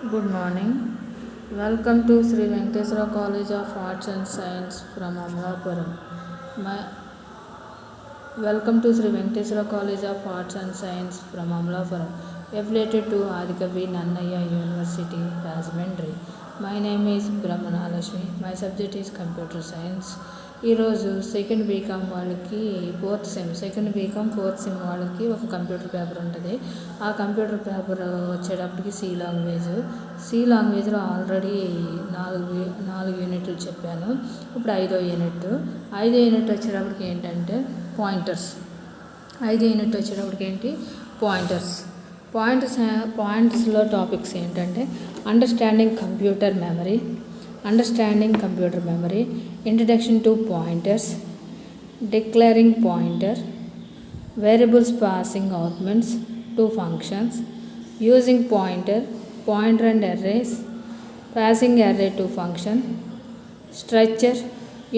Good morning. Welcome to Sri Venkateswara College of Arts and Science from Amlapuram. My Welcome to Sri Venkateswara College of Arts and Science from Amlapuram, affiliated to Adikavi Nannaya University, Rajahmundry. My name is Brahmana Lakshmi. My subject is Computer Science. ఈరోజు second BCom వాళ్ళకి second BCom fourth sem వాళ్ళకి ఒక computer paper ఉంటుంది. ఆ computer paper వచ్చేటప్పటికి C లాంగ్వేజ్లో already నాలుగు యూనిట్లు చెప్పాను. ఇప్పుడు ఐదో యూనిట్ వచ్చేటప్పటికి ఏంటంటే పాయింటర్స్లో టాపిక్స్ ఏంటంటే understanding computer memory, introduction to pointers, declaring pointer, variables passing arguments to functions, using pointer and arrays, passing array to function, structure,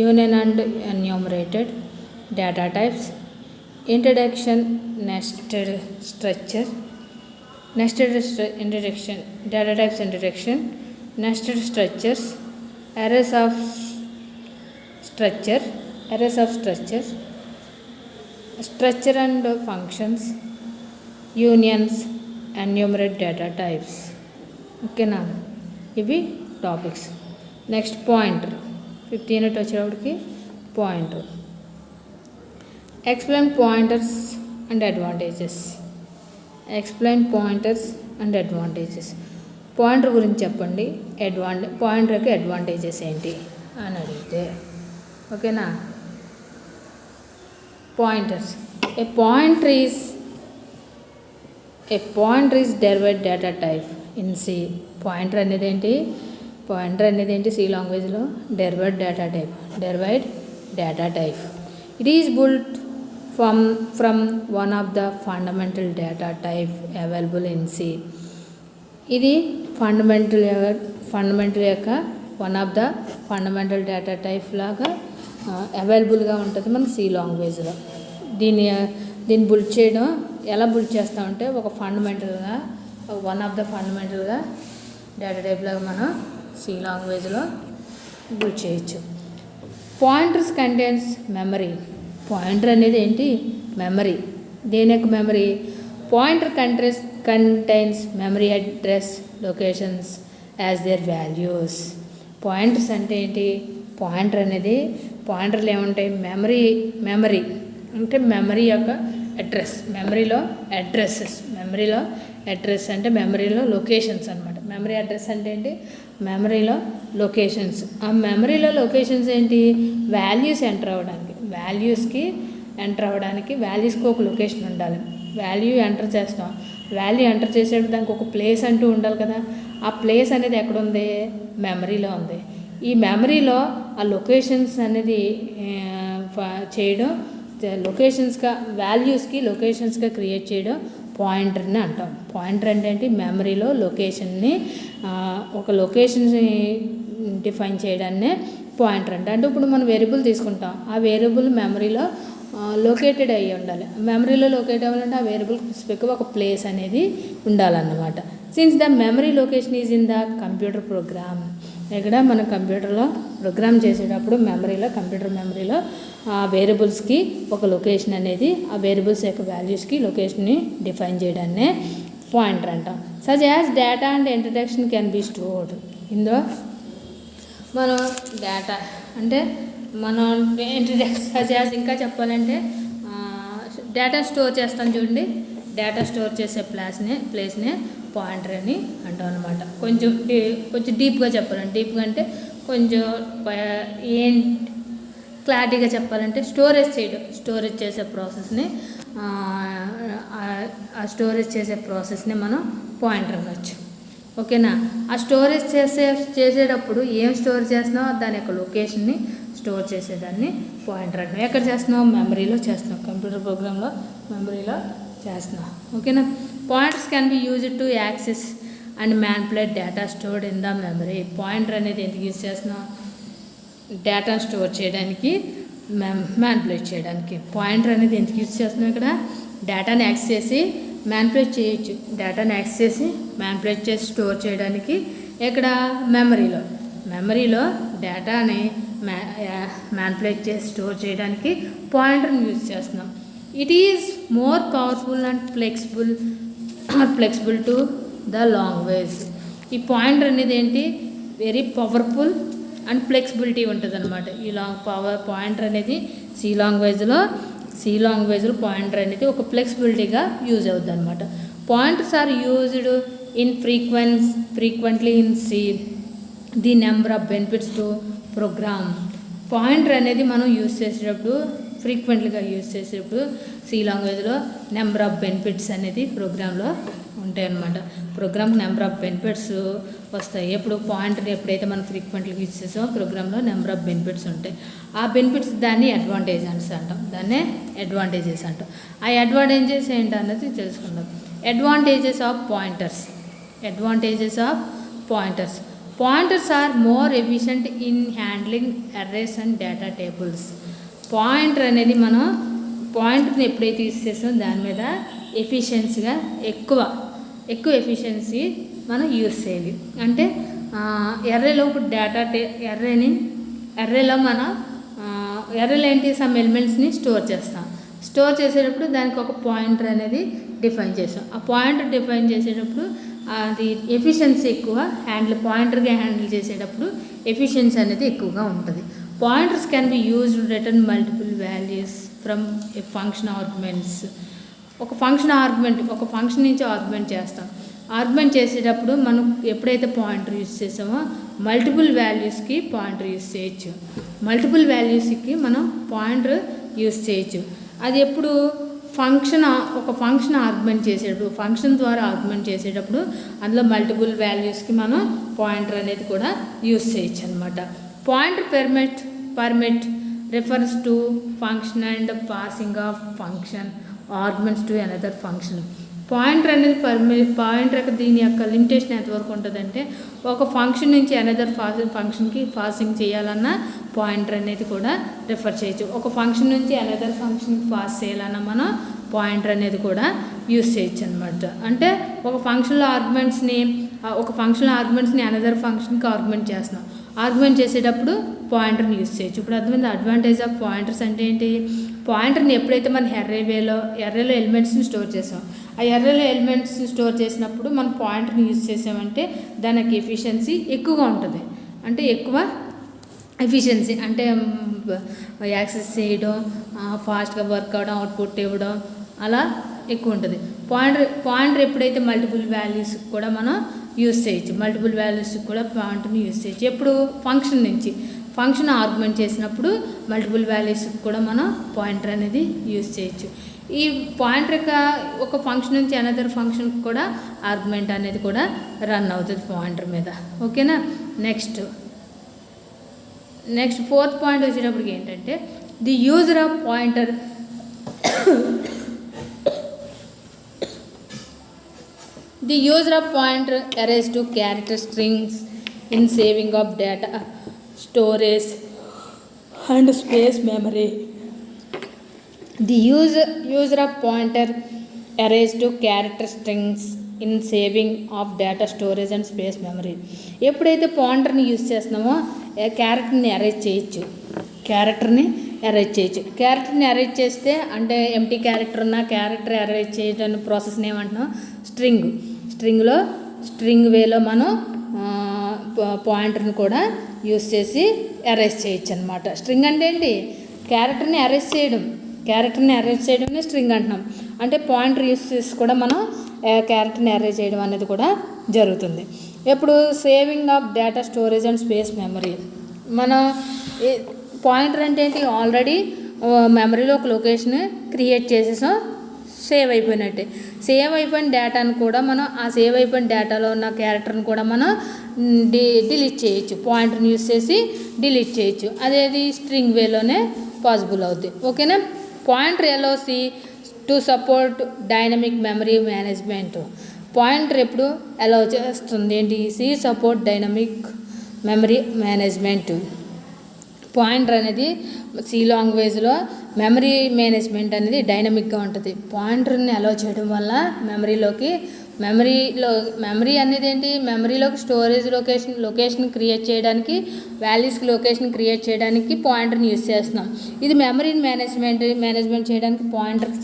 union and enumerated, data types, introduction, data types introduction, nested structures, arrays of structure, structure and functions, unions, enumerate data types. ఓకేనా, ఇవి topics. Next pointer 15 unit వచ్చేటప్పటికి pointer. Explain pointers and advantages. Pointer గురించి చెప్పండి, pointer యొక్క advantages ఏంటి అని అడిగితే, ఓకేనా. Pointers, a pointer is derived data type in C. Pointer అనేది ఏంటి సి లాంగ్వేజ్లో derived data type. It is built from one of the fundamental data type available in C. ఇది ఫండమెంటల్ యొక్క one of the fundamental data type లాగా అవైలబుల్గా ఉంటుంది మనకి C లాంగ్వేజ్లో. దీన్ని బుల్డ్ చేయడం ఎలా బుల్డ్ చేస్తామంటే వన్ ఆఫ్ ద ఫండమెంటల్గా డేటా టైప్ లాగా మనం సి లాంగ్వేజ్లో బుల్డ్ చేయొచ్చు. Pointers contains memory. పాయింటర్ అనేది ఏంటి? మెమరీ. దేని యొక్క memory? Pointer contains memory address locations as their values. Pointers అంటే ఏంటి? పాయింటర్లు ఏముంటాయి? మెమరీ అంటే మెమరీ యొక్క అడ్రస్. మెమరీలో అడ్రస్ అంటే మెమరీలో లొకేషన్స్ అనమాట. మెమరీ అడ్రస్ అంటే ఏంటి? మెమరీలో లొకేషన్స్. ఆ మెమరీలో లొకేషన్స్ ఏంటి? వాల్యూస్కి ఒక లొకేషన్ ఉండాలి. వాల్యూ ఎంటర్ చేసేటప్పుడు దానికి ఒక ప్లేస్ అంటూ ఉండాలి కదా. ఆ ప్లేస్ అనేది ఎక్కడుంది? మెమరీలో ఉంది. ఈ మెమరీలో ఆ లొకేషన్స్ అనేది చేయడం, లొకేషన్స్గా క్రియేట్ చేయడం పాయింటర్ని అంటాం. పాయింటర్ అంటే ఏంటి? మెమరీలో ఒక లొకేషన్ని డిఫైన్ చేయడాన్నే పాయింటర్ అంటే. ఇప్పుడు మనం వేరియబుల్ తీసుకుంటాం, ఆ వేరియబుల్ మెమరీలో లొకేటెడ్ అయ్యి ఉండాలి. మెమరీలో లొకేట్ అవ్వాలంటే ఆ వేరియబుల్ స్పెసిఫిక్గా ఒక ప్లేస్ అనేది ఉండాలన్నమాట. Since the memory location is in the computer program. ఇక్కడ మనం కంప్యూటర్లో ప్రోగ్రామ్ చేసేటప్పుడు కంప్యూటర్ మెమరీలో ఆ వేరియబుల్స్కి ఒక లొకేషన్ అనేది, ఆ వేరియబుల్స్ యొక్క వాల్యూస్కి లొకేషన్ని డిఫైన్ చేయడాన్నే పాయింటర్ అంటాం. Such as data and introduction can be stored. ఇందులో మనం డేటా అంటే సచ్ యాజ్ ఇంకా చెప్పాలంటే డేటా స్టోర్ చేస్తాం చూడండి. డేటా స్టోర్ చేసే ప్లేస్నే పాయింటర్ అని అంటాం అనమాట. కొంచెం డీప్గా చెప్పాలంటే, డీప్గా అంటే కొంచెం క్లారిటీగా చెప్పాలంటే స్టోరేజ్ చేసే ప్రాసెస్ని మనం పాయింటర్ అనవచ్చు. ఓకేనా. ఆ స్టోరేజ్ చేసేటప్పుడు ఏం స్టోర్ చేస్తున్నావు, దాని యొక్క లొకేషన్ని స్టోర్ చేసేదాన్ని పాయింటర్ అంటాం. ఎక్కడ చేస్తున్నాం? మెమరీలో చేస్తున్నాం. కంప్యూటర్ ప్రోగ్రాంలో మెమరీలో చేస్తున్నాం. ఓకేనా. Pointers can be used to access and manipulate data stored in the memory. Pointer అనేది ఎందుకు యూజ్ చేస్తున్నాం? డేటాను స్టోర్ చేయడానికి, మ్యానిపులేట్ చేయడానికి. పాయింటర్ అనేది ఎందుకు యూజ్ చేస్తున్నాం? ఇక్కడ డేటాని యాక్సెస్ చేసి మ్యానిపులేట్ చేయొచ్చు, డేటాని యాక్సెస్ చేసి మ్యానిపులేట్ చేసి స్టోర్ చేయడానికి ఇక్కడ మెమరీలో డేటాని మ్యానిపులేట్ చేసి స్టోర్ చేయడానికి పాయింటర్ని యూజ్ చేస్తున్నాం. It is more powerful and flexible to the language. ఈ పాయింటర్ అనేది ఏంటి, వెరీ పవర్ఫుల్ అండ్ ఫ్లెక్సిబిలిటీ ఉంటుంది అనమాట. ఈ పాయింటర్ అనేది సి లాంగ్వేజ్లో పాయింటర్ అనేది ఒక ఫ్లెక్సిబిలిటీగా యూజ్ అవుతుంది అనమాట. Pointers are used in frequently in C the number of benefits to program. Pointer అనేది మనం యూజ్ చేసేటప్పుడు ఫ్రీక్వెంట్లీగా యూజ్ చేసేటప్పుడు సి లాంగ్వేజ్లో నెంబర్ ఆఫ్ బెనిఫిట్స్ అనేది ప్రోగ్రాంలో ఉంటాయి అన్నమాట. ప్రోగ్రామ్కి నెంబర్ ఆఫ్ బెనిఫిట్స్ వస్తాయి. పాయింటర్ ఎప్పుడైతే మనం ఫ్రీక్వెంట్గా యూజ్ చేసామో ప్రోగ్రాంలో నెంబర్ ఆఫ్ బెనిఫిట్స్ ఉంటాయి. ఆ బెనిఫిట్స్ దాన్ని అడ్వాంటేజెస్ అంటాం. ఆ అడ్వాంటేజెస్ ఏంటన్నది తెలుసుకుందాం. Advantages of pointers. Pointers are more efficient in handling arrays and data tables. Pointer అనేది మనం పాయింటర్ని ఎప్పుడైతే యూజ్ చేస్తామో దాని మీద ఎఫిషియన్సీగా ఎక్కువ ఎఫిషియన్సీ మనం యూజ్ చేయాలి. అంటే ఎర్రేలో ఇప్పుడు ఎర్రేలో ఏంటి, సమ్ ఎలిమెంట్స్ని స్టోర్ చేస్తాం. స్టోర్ చేసేటప్పుడు దానికి ఒక పాయింటర్ అనేది డిఫైన్ చేస్తాం. ఆ పాయింటర్ డిఫైన్ చేసేటప్పుడు అది ఎఫిషియన్సీ ఎక్కువ, పాయింటర్గా హ్యాండిల్ చేసేటప్పుడు ఎఫిషియన్సీ అనేది ఎక్కువగా ఉంటుంది. Pointers can be used return multiple values from A function arguments. ఒక ఫంక్షన్ నుంచి ఆర్గ్యుమెంట్ చేస్తాం. ఆర్గ్యుమెంట్ చేసేటప్పుడు మనం ఎప్పుడైతే పాయింటర్ యూజ్ చేసామో మల్టిపుల్ వాల్యూస్కి పాయింటర్ యూజ్ చేయొచ్చు. మనం పాయింటర్ యూజ్ చేయొచ్చు. అది ఎప్పుడు ఒక ఫంక్షన్ ఆర్గ్యుమెంట్ చేసేటప్పుడు, ఫంక్షన్ ద్వారా ఆర్గ్యుమెంట్ చేసేటప్పుడు అందులో మల్టిపుల్ వాల్యూస్కి మనం పాయింటర్ అనేది కూడా యూజ్ చేయొచ్చు అనమాట. Pointer permit refers to function and passing of function arguments to another function. Pointer అనేది పాయింటర్ దీని యొక్క లిమిటేషన్ ఎంతవరకు ఉంటుందంటే ఒక ఫంక్షన్ నుంచి అనదర్ ఫంక్షన్కి పాసింగ్ చేయాలన్నా పాయింటర్ అనేది కూడా రిఫర్ చేయొచ్చు. ఒక ఫంక్షన్ నుంచి అనదర్ ఫంక్షన్కి పాస్ చేయాలన్నా మనం పాయింటర్ అనేది కూడా యూజ్ చేయొచ్చు అనమాట. అంటే ఒక ఫంక్షన్లో ఆర్గ్యుమెంట్స్ని అనదర్ ఫంక్షన్కి ఆర్గ్యుమెంట్ చేస్తున్నాం. ఆర్గ్యుమెంట్ చేసేటప్పుడు పాయింటర్ని యూజ్ చేయొచ్చు. ఇప్పుడు అర్థమైంది అడ్వాంటేజ్ ఆఫ్ పాయింటర్స్ అంటే ఏంటి. పాయింటర్ని ఎప్పుడైతే మనం ఎర్రేలో ఎలిమెంట్స్ని స్టోర్ చేసాం, ఆ ఎర్రేలో ఎలిమెంట్స్ని స్టోర్ చేసినప్పుడు మనం పాయింటర్ని యూజ్ చేసామంటే దానికి ఎఫిషియన్సీ ఎక్కువగా ఉంటుంది. అంటే ఎక్కువ ఎఫిషియన్సీ అంటే యాక్సెస్ చేయడం, ఫాస్ట్గా వర్క్ అవ్వడం, అవుట్పుట్ ఇవ్వడం అలా ఎక్కువ ఉంటుంది. పాయింటర్ ఎప్పుడైతే మల్టిపుల్ వాల్యూస్ కూడా మనం యూజ్ చేయొచ్చు. పాయింటర్ని యూజ్ చేయొచ్చు. ఎప్పుడు ఫంక్షన్ ఆర్గ్యుమెంట్ చేసినప్పుడు మల్టిపుల్ వాల్యూస్ కూడా మనం పాయింటర్ అనేది యూజ్ చేయొచ్చు. ఈ పాయింటర్ ఒక ఫంక్షన్ నుంచి అనదర్ ఫంక్షన్కి కూడా ఆర్గ్యుమెంట్ అనేది కూడా రన్ అవుతుంది పాయింటర్ మీద. ఓకేనా. నెక్స్ట్ ఫోర్త్ పాయింట్ వచ్చేటప్పటికి ఏంటంటే the user of pointer arrays to character strings in saving of data, storage and space memory. The user of pointer arrays to character strings in saving of data, storage and space memory. ఎప్పుడైతే పాయింటర్ని use చేస్తున్నామో క్యారెక్టర్ని arrange చేయొచ్చు. క్యారెక్టర్ని arrange చేస్తే అంటే empty character ఉన్న character arrange చేయడానికి ప్రాసెస్ని ఏమంటున్నాం, స్ట్రింగ్ వేలో మనం పాయింటర్ని కూడా యూజ్ చేసి అరేంజ్ చేయొచ్చు అనమాట. స్ట్రింగ్ అంటే ఏంటి, క్యారెక్టర్ని అరేంజ్ చేయడం స్ట్రింగ్ అంటున్నాం. అంటే పాయింటర్ యూజ్ చేసి కూడా మనం క్యారెక్టర్ని అరేంజ్ చేయడం అనేది కూడా జరుగుతుంది. ఇప్పుడు saving of data, storage and space memory. మనం పాయింటర్ అంటే ఏంటి, ఆల్రెడీ మెమరీలో ఒక లొకేషన్ క్రియేట్ చేసేసాం, సేవ్ అయిపోయినట్టే. సేవ్ అయిపోయిన డేటాను కూడా మనం ఆ సేవ్ అయిపోయిన డేటాలో ఉన్న క్యారెక్టర్ని కూడా మనం డిలీట్ చేయొచ్చు. పాయింటర్ని యూజ్ చేసి డిలీట్ చేయొచ్చు. అదేది స్ట్రింగ్ వేలోనే పాసిబుల్ అవుతుంది. ఓకేనా. Pointer LOC to support dynamic memory management. Pointer ఎప్పుడు అలౌ చేస్తుంది ఏంటి, C support dynamic memory management. Pointer అనేది సి లాంగ్వేజ్లో మెమరీ మేనేజ్మెంట్ అనేది డైనమిక్గా ఉంటుంది. పాయింటర్ని అలౌ చేయడం వల్ల మెమరీ అనేది ఏంటి, మెమరీలోకి స్టోరేజ్ లొకేషన్ క్రియేట్ చేయడానికి, వాల్యూస్కి లొకేషన్ క్రియేట్ చేయడానికి పాయింటర్ని యూజ్ చేస్తున్నాం. ఇది మెమరీని మేనేజ్మెంట్ చేయడానికి పాయింటర్కి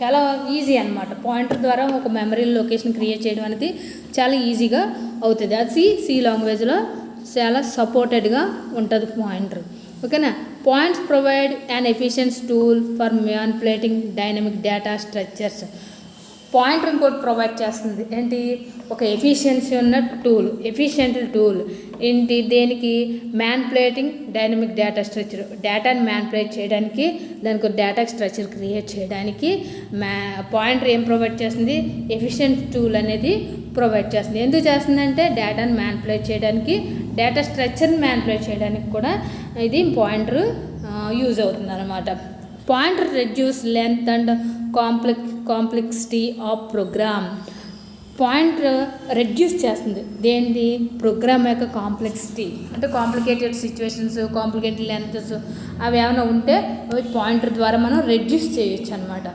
చాలా ఈజీ అనమాట. పాయింటర్ ద్వారా ఒక మెమరీ లొకేషన్ క్రియేట్ చేయడం అనేది చాలా ఈజీగా అవుతుంది. అది సి లాంగ్వేజ్లో చాలా సపోర్టెడ్గా ఉంటుంది పాయింటర్. ఓకేనా. Points provide an efficient tool for manipulating dynamic data structures. Pointer ఇంకోటి ప్రొవైడ్ చేస్తుంది ఏంటి, ఒక ఎఫిషియెంట్ టూల్ ఏంటి, దేనికి, మ్యానిపులేటింగ్ డైనమిక్ డేటా స్ట్రక్చర్, డేటాని మ్యానిపులేట్ చేయడానికి, దానికి ఒక డేటా స్ట్రక్చర్ క్రియేట్ చేయడానికి పాయింటర్ ఏం ప్రొవైడ్ చేస్తుంది, ఎఫిషియెంట్ టూల్ అనేది ప్రొవైడ్ చేస్తుంది. ఎందుకు చేస్తుందంటే డేటాని మ్యానిపులేట్ చేయడానికి, డేటా స్ట్రక్చర్ని మ్యానిపులేట్ చేయడానికి కూడా ఇది పాయింటర్ యూజ్ అవుతుంది అనమాట. Pointer reduce length and complexity of program. Pointer reduce చేస్తుంది దేంటి, ప్రోగ్రామ్ యొక్క కాంప్లెక్సిటీ, అంటే కాంప్లికేటెడ్ సిచ్యువేషన్స్, కాంప్లికేటెడ్ లెంత్స్ అవి ఏమైనా ఉంటే పాయింటర్ ద్వారా మనం రెడ్యూస్ చేయొచ్చు అనమాట.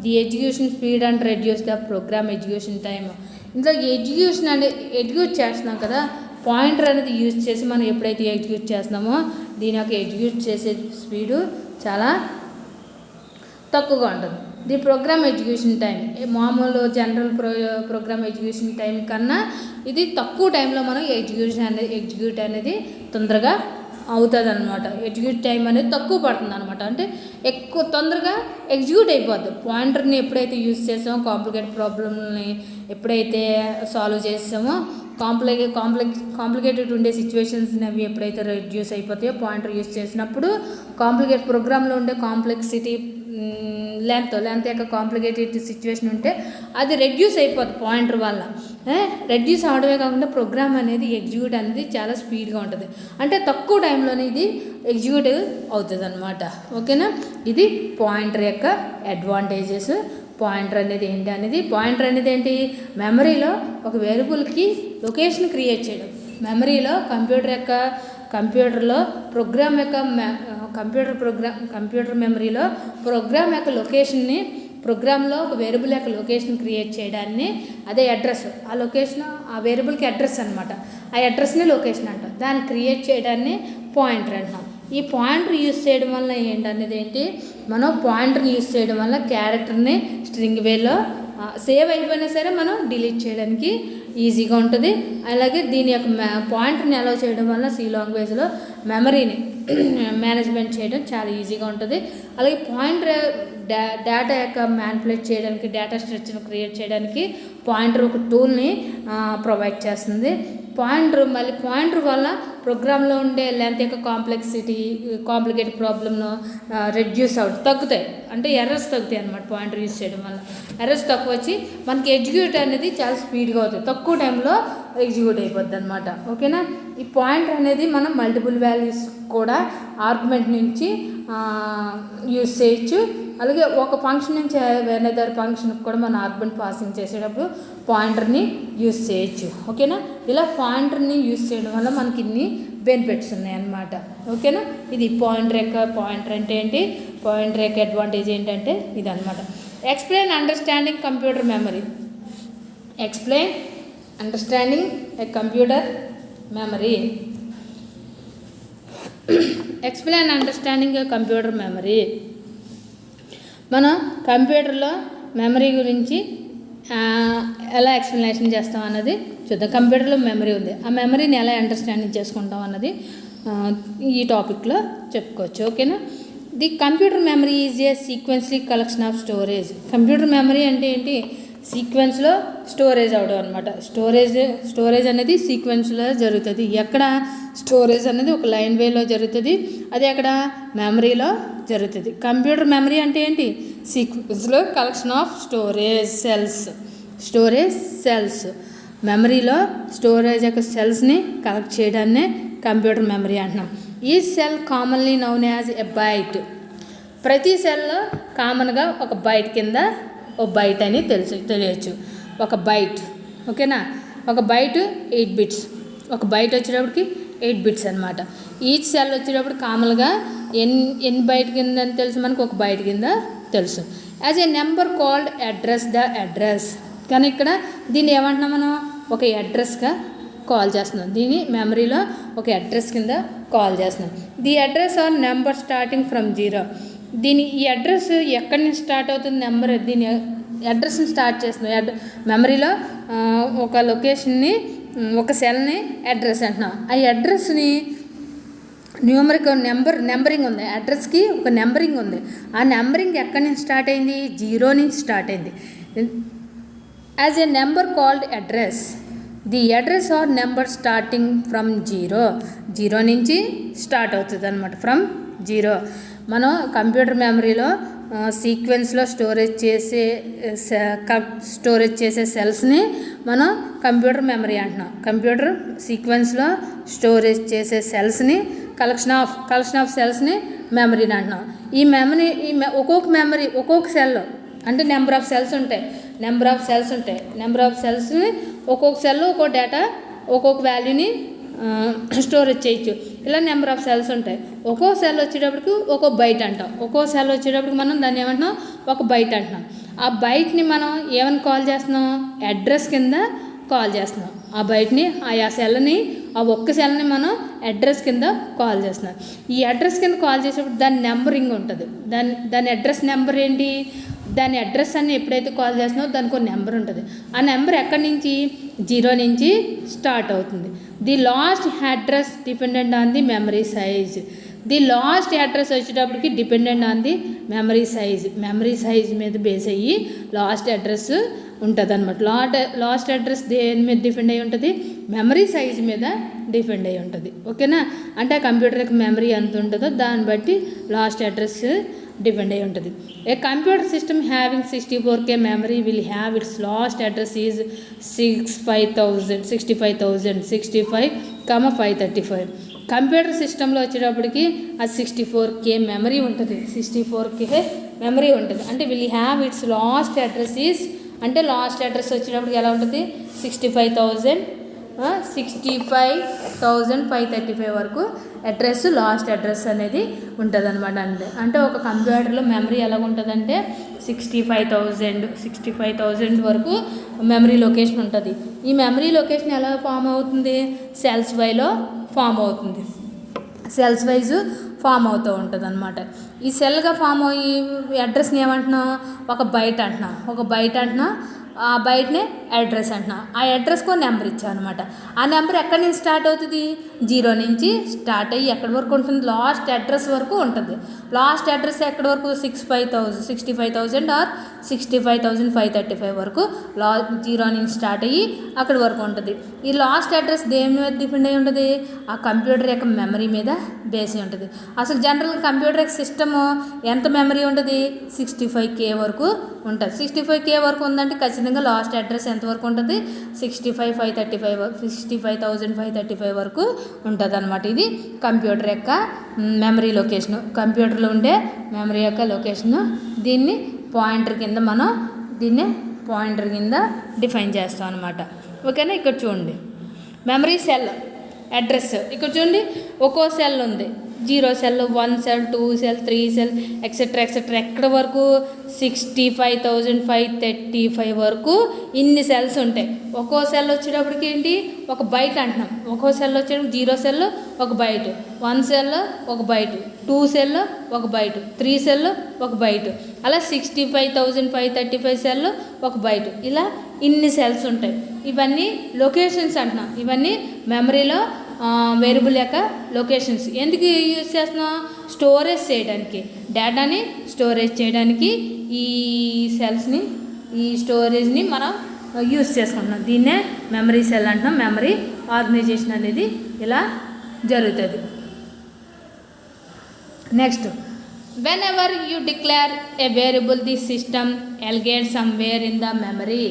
The execution speed and reduce the program execution time. ఇందులో ఎగ్జిక్యూషన్ అనేది ఎగ్జిక్యూట్ చేస్తున్నాం కదా, పాయింటర్ అనేది యూజ్ చేసి మనం ఎప్పుడైతే ఎగ్జిక్యూట్ చేస్తున్నామో దీని యొక్క ఎగ్జిక్యూట్ చేసే స్పీడు చాలా తక్కువగా ఉంటుంది. ది ప్రోగ్రామ్ ఎగ్జిక్యూషన్ టైం మామూలు జనరల్ ప్రోగ్రామ్ ఎగ్జిక్యూషన్ టైం కన్నా ఇది తక్కువ టైంలో మనం ఎగ్జిక్యూట్ అనేది తొందరగా అవుతుంది అనమాట. ఎగ్జిక్యూట్ టైం అనేది తక్కువ పడుతుంది అనమాట, అంటే ఎక్కువ తొందరగా ఎగ్జిక్యూట్ అయిపోద్ది. పాయింటర్ని ఎప్పుడైతే యూజ్ చేసామో, కాంప్లికేటెడ్ ప్రాబ్లమ్ని ఎప్పుడైతే సాల్వ్ చేసామో, కాంప్లికేటెడ్ ఉండే సిచ్యువేషన్స్ని అవి ఎప్పుడైతే రెడ్యూస్ అయిపోతాయో పాయింటర్ యూజ్ చేసినప్పుడు, కాంప్లికేటెడ్ ప్రోగ్రాంలో ఉండే కాంప్లెక్సిటీ లెంత్ యొక్క కాంప్లికేటెడ్ సిచ్యువేషన్ ఉంటే అది రెడ్యూస్ అయిపోతుంది పాయింటర్ వల్ల. రెడ్యూస్ అవడమే కాకుండా ప్రోగ్రామ్ అనేది ఎగ్జిక్యూట్ అనేది చాలా స్పీడ్గా ఉంటుంది, అంటే తక్కువ టైంలోనే ఇది ఎగ్జిక్యూట్ అవుతుంది అనమాట. ఓకేనా. ఇది పాయింటర్ యొక్క అడ్వాంటేజెస్. పాయింటర్ అనేది ఏంటి, మెమరీలో ఒక వేరియబుల్కి లొకేషన్ క్రియేట్ చేయడం. మెమరీలో కంప్యూటర్లో కంప్యూటర్ మెమరీలో ప్రోగ్రామ్ యొక్క లొకేషన్ని, ప్రోగ్రాంలో ఒక వేరియబుల్ యొక్క లొకేషన్ క్రియేట్ చేయడాన్ని, అదే అడ్రస్, ఆ లొకేషన్ ఆ వేరియబుల్కి అడ్రస్ అనమాట, ఆ అడ్రస్ని లొకేషన్ అంటాం. దాన్ని క్రియేట్ చేయడాన్ని పాయింటర్ అంటాం. ఈ పాయింటర్ యూజ్ చేయడం వల్ల ఏంటి, మనం పాయింటర్ని యూజ్ చేయడం వల్ల క్యారెక్టర్ని స్ట్రింగ్ వేలో సేవ్ అయిపోయినా సరే మనం డిలీట్ చేయడానికి ఈజీగా ఉంటుంది. అలాగే దీని యొక్క పాయింటర్ని అలౌ చేయడం వల్ల సి లాంగ్వేజ్లో మెమరీని మేనేజ్మెంట్ చేయడం చాలా ఈజీగా ఉంటుంది. అలాగే పాయింటర్ డేటా యొక్క మ్యానిపులేట్ చేయడానికి, డేటా స్ట్రక్చర్ని క్రియేట్ చేయడానికి పాయింటర్ ఒక టూల్ని ప్రొవైడ్ చేస్తుంది. పాయింటర్ వల్ల ప్రోగ్రాంలో ఉండే లెంత్ యొక్క కాంప్లికేటెడ్ ప్రాబ్లమ్ను రెడ్యూస్ తగ్గుతాయి, అంటే ఎర్రర్స్ తగ్గుతాయి అనమాట. పాయింటర్ యూజ్ చేయడం వల్ల ఎర్రర్స్ తక్కువ వచ్చి మనకి ఎగ్జిక్యూట్ అనేది చాలా స్పీడ్గా అవుతుంది, తక్కువ టైంలో ఎగ్జిక్యూట్ అయిపోద్ది అనమాట. ఓకేనా. ఈ పాయింటర్ అనేది మనం మల్టిపుల్ వాల్యూస్ కూడా ఆర్గ్యుమెంట్ నుంచి యూజ్ చేయొచ్చు. అలాగే ఒక ఫంక్షన్ నుంచి వేరేదర్ ఫంక్షన్కి కూడా మనం ఆర్గ్యుమెంట్ పాసింగ్ చేసేటప్పుడు పాయింటర్ని యూజ్ చేయొచ్చు. ఓకేనా. ఇలా పాయింటర్ని యూజ్ చేయడం వల్ల మనకి ఇన్ని బెనిఫిట్స్ ఉన్నాయన్నమాట. ఓకేనా. ఇది పాయింటర్ అంటే ఏంటి, పాయింటర్ యొక్క అడ్వాంటేజ్ ఏంటంటే ఇదన్నమాట. Explain understanding computer memory. Explain understanding a computer memory. Explain understanding a computer memory. మనం కంప్యూటర్లో మెమరీ గురించి ఎలా ఎక్స్ప్లెనేషన్ చేస్తాం అన్నది చూద్దాం. కంప్యూటర్లో మెమరీ ఉంది, ఆ మెమరీని ఎలా అండర్స్టాండింగ్ చేసుకుంటాం అన్నది ఈ టాపిక్లో చెప్పుకోవచ్చు. ఓకేనా. The computer memory is a sequentially collection of storage. Computer memory అంటే ఏంటి, సీక్వెన్స్లో స్టోరేజ్ అవడం అనమాట. స్టోరేజ్ అనేది సీక్వెన్స్లో జరుగుతుంది. ఎక్కడ స్టోరేజ్ అనేది ఒక లైన్ వేలో జరుగుతుంది, అది అక్కడ మెమరీలో జరుగుతుంది. కంప్యూటర్ మెమరీ అంటే ఏంటి, సీక్వెన్స్లో కలెక్షన్ ఆఫ్ స్టోరేజ్ సెల్స్. మెమరీలో స్టోరేజ్ యొక్క సెల్స్ని కలెక్ట్ చేయడాన్నే కంప్యూటర్ మెమరీ అంటున్నాం. ఈ cell commonly noun as a byte. ప్రతి సెల్లో కామన్గా ఒక బైట్ కింద ఓ బైట్ అని తెలియచ్చు, ఒక బైట్. ఓకేనా. ఒక బైట్ 8 బిట్స్, ఒక బైట్ వచ్చేటప్పటికి 8 బిట్స్ అనమాట. ఈచ్ సెల్ వచ్చేటప్పుడు కామన్గా ఎన్ని బైట్ కింద అని తెలుసు మనకు, ఒక బైట్ కింద తెలుసు. As a number called address the address, కానీ ఇక్కడ దీన్ని ఏమంటున్నాం మనం, ఒక అడ్రస్గా కాల్ చేస్తున్నాం. దీన్ని మెమరీలో ఒక అడ్రస్ కింద కాల్ చేస్తున్నాం. The address are number starting from 0. ఈ అడ్రస్ ఎక్కడి నుంచి స్టార్ట్ అవుతుంది నెంబర్, దీని అడ్రస్ని స్టార్ట్ చేస్తున్నాం. మెమరీలో ఒక లొకేషన్ని, ఒక సెల్ని అడ్రస్ అంటున్నాం. ఆ అడ్రస్ని న్యూమరిక్ నెంబరింగ్ ఉంది, అడ్రస్కి ఒక నెంబరింగ్ ఉంది. ఆ నెంబరింగ్ ఎక్కడి నుంచి స్టార్ట్ అయింది, 0 నుంచి స్టార్ట్ అయింది. As a number called address, the address are number starting from 0 నుంచి స్టార్ట్ అవుతుంది అనమాట, ఫ్రమ్ 0. మనం కంప్యూటర్ మెమరీలో సీక్వెన్స్లో స్టోరేజ్ చేసే సెల్స్ని మనం కంప్యూటర్ మెమరీ అంటున్నాం. కంప్యూటర్ సీక్వెన్స్లో స్టోరేజ్ చేసే సెల్స్ని కలెక్షన్ ఆఫ్ సెల్స్ని మెమరీని అంటున్నాం. ఈ ఒక్కొక్క సెల్ అంటే నెంబర్ ఆఫ్ సెల్స్ ఉంటాయి. నెంబర్ ఆఫ్ సెల్స్ని ఒక్కొక్క సెల్ ఒక్కో డేటా, ఒక్కొక్క వాల్యూని స్టోరేజ్ చేయొచ్చు. ఇలా నెంబర్ ఆఫ్ సెల్స్ ఉంటాయి. ఒక్కో సెల్ వచ్చేటప్పటికి ఒక్కో బైట్ అంటాం. ఒక్కో సెల్ వచ్చేటప్పటికి మనం దాన్ని ఏమంటున్నాం, ఒక బైట్ అంటున్నాం. ఆ బైట్ని మనం ఏమని కాల్ చేస్తున్నాం, అడ్రస్ కింద కాల్ చేస్తున్నాం. ఆ బైట్ని, ఆ సెల్ని, ఆ ఒక్క సెల్ని మనం అడ్రస్ కింద కాల్ చేస్తున్నాం. ఈ అడ్రస్ కింద కాల్ చేసేటప్పుడు దాని నెంబరింగ్ ఉంటుంది. దాని అడ్రస్ నెంబర్ ఏంటి, దాని అడ్రస్ అన్ని ఎప్పుడైతే కాల్ చేస్తున్నావో దానికి ఒక నెంబర్ ఉంటుంది. ఆ నెంబర్ ఎక్కడి నుంచి, 0 నుంచి స్టార్ట్ అవుతుంది. The last address dependent on the memory size. The last address వచ్చేటప్పటికి dependent on the memory size మీద బేస్ అయ్యి లాస్ట్ అడ్రస్ ఉంటుంది అనమాట. లాస్ట్ అడ్రస్ దేని మీద డిపెండ్ అయ్యి ఉంటుంది, మెమరీ సైజ్ మీద డిపెండ్ అయ్యి ఉంటుంది. ఓకేనా, అంటే కంప్యూటర్కి మెమరీ ఎంత ఉంటుందో దాన్ని బట్టి లాస్ట్ అడ్రస్ డిపెండ్ అయి ఉంటుంది. A computer system having 64K memory will have its last address is 65,535, computer సిస్టంలో వచ్చేటప్పటికి అది 64K మెమరీ ఉంటుంది. 64K మెమరీ ఉంటుంది. అంటే will have its last address is, అంటే లాస్ట్ అడ్రస్ వచ్చేటప్పటికి ఎలా ఉంటుంది, 65,535 వరకు అడ్రస్, లాస్ట్ అడ్రస్ అనేది ఉంటుంది అనమాట. అంటే ఒక కంప్యూటర్లో మెమరీ ఎలా ఉంటుందంటే 65,000 వరకు మెమరీ లొకేషన్ ఉంటుంది. ఈ మెమరీ లొకేషన్ ఎలా ఫామ్ అవుతుంది, సెల్స్ వైలో ఫామ్ అవుతుంది. సెల్స్ వైజ్ ఫామ్ అవుతూ ఉంటుంది అనమాట. ఈ సెల్గా ఫామ్ అయ్యి అడ్రస్ని ఏమంటున్నాం, ఒక బైట్ అంటున్నాం. ఆ బైట్నే అడ్రస్ అంటున్నాం. ఆ అడ్రస్కి ఒక నెంబర్ ఇచ్చాం అనమాట. ఆ నెంబర్ ఎక్కడి నుంచి స్టార్ట్ అవుతుంది, 0 నుంచి స్టార్ట్ అయ్యి ఎక్కడి వరకు ఉంటుంది, లాస్ట్ అడ్రస్ వరకు ఉంటుంది. లాస్ట్ అడ్రస్ ఎక్కడి వరకు, 65,000 ఆర్ 65,535 వరకు 0 నుంచి స్టార్ట్ అయ్యి అక్కడి వరకు ఉంటుంది. ఈ లాస్ట్ అడ్రస్ దేని మీద డిపెండ్ అయ్యి ఉంటుంది, ఆ కంప్యూటర్ యొక్క మెమరీ మీద బేస్ అయి ఉంటుంది. అసలు జనరల్గా కంప్యూటర్ యొక్క సిస్టమ్ ఎంత మెమరీ ఉంటుంది, 65K వరకు ఉంటుంది. 65K వరకు ఉందంటే ఖచ్చితంగా లాస్ట్ అడ్రస్ ఎంతవరకు ఉంటుంది, 65,535 వరకు ఉంటుంది అనమాట. ఇది కంప్యూటర్ యొక్క మెమరీ లొకేషను, కంప్యూటర్లో ఉండే మెమరీ యొక్క లొకేషను. దీన్ని పాయింటర్ కింద డిఫైన్ చేస్తాం అనమాట. ఓకేనా, ఇక్కడ చూడండి మెమరీ సెల్ అడ్రస్. ఇక్కడ చూడండి ఒక్కో సెల్ ఉంది, 0 cell, 1 cell, 2 cell, 3 cell, etcetera ఎక్కడ వరకు 65,535 వరకు ఇన్ని సెల్స్ ఉంటాయి. ఒక్కో సెల్ వచ్చేటప్పటికి ఏంటి, ఒక బైట్ అంటున్నాం. ఒక్కో సెల్ వచ్చేటప్పుడు 0 సెల్ ఒక బైట్, 1 సెల్ ఒక బైట్, 2 సెల్ ఒక బైట్, 3 సెల్ ఒక బైట్, అలా 65,535 సెల్ ఒక బైట్. ఇలా ఇన్ని సెల్స్ ఉంటాయి. ఇవన్నీ లొకేషన్స్ అంటున్నాం. ఇవన్నీ మెమరీలో వేరియబుల్ యొక్క లొకేషన్స్. ఎందుకు యూజ్ చేస్తున్నాం, స్టోరేజ్ చేయడానికి, డేటాని స్టోరేజ్ చేయడానికి ఈ సెల్స్ని, ఈ స్టోరేజ్ని మనం యూజ్ చేసుకుంటున్నాం. దీన్నే మెమరీ సెల్ అంటున్నాం. మెమరీ ఆర్గనైజేషన్ అనేది ఇలా జరుగుతుంది. Next, whenever you declare a variable the system allocates somewhere in the memory.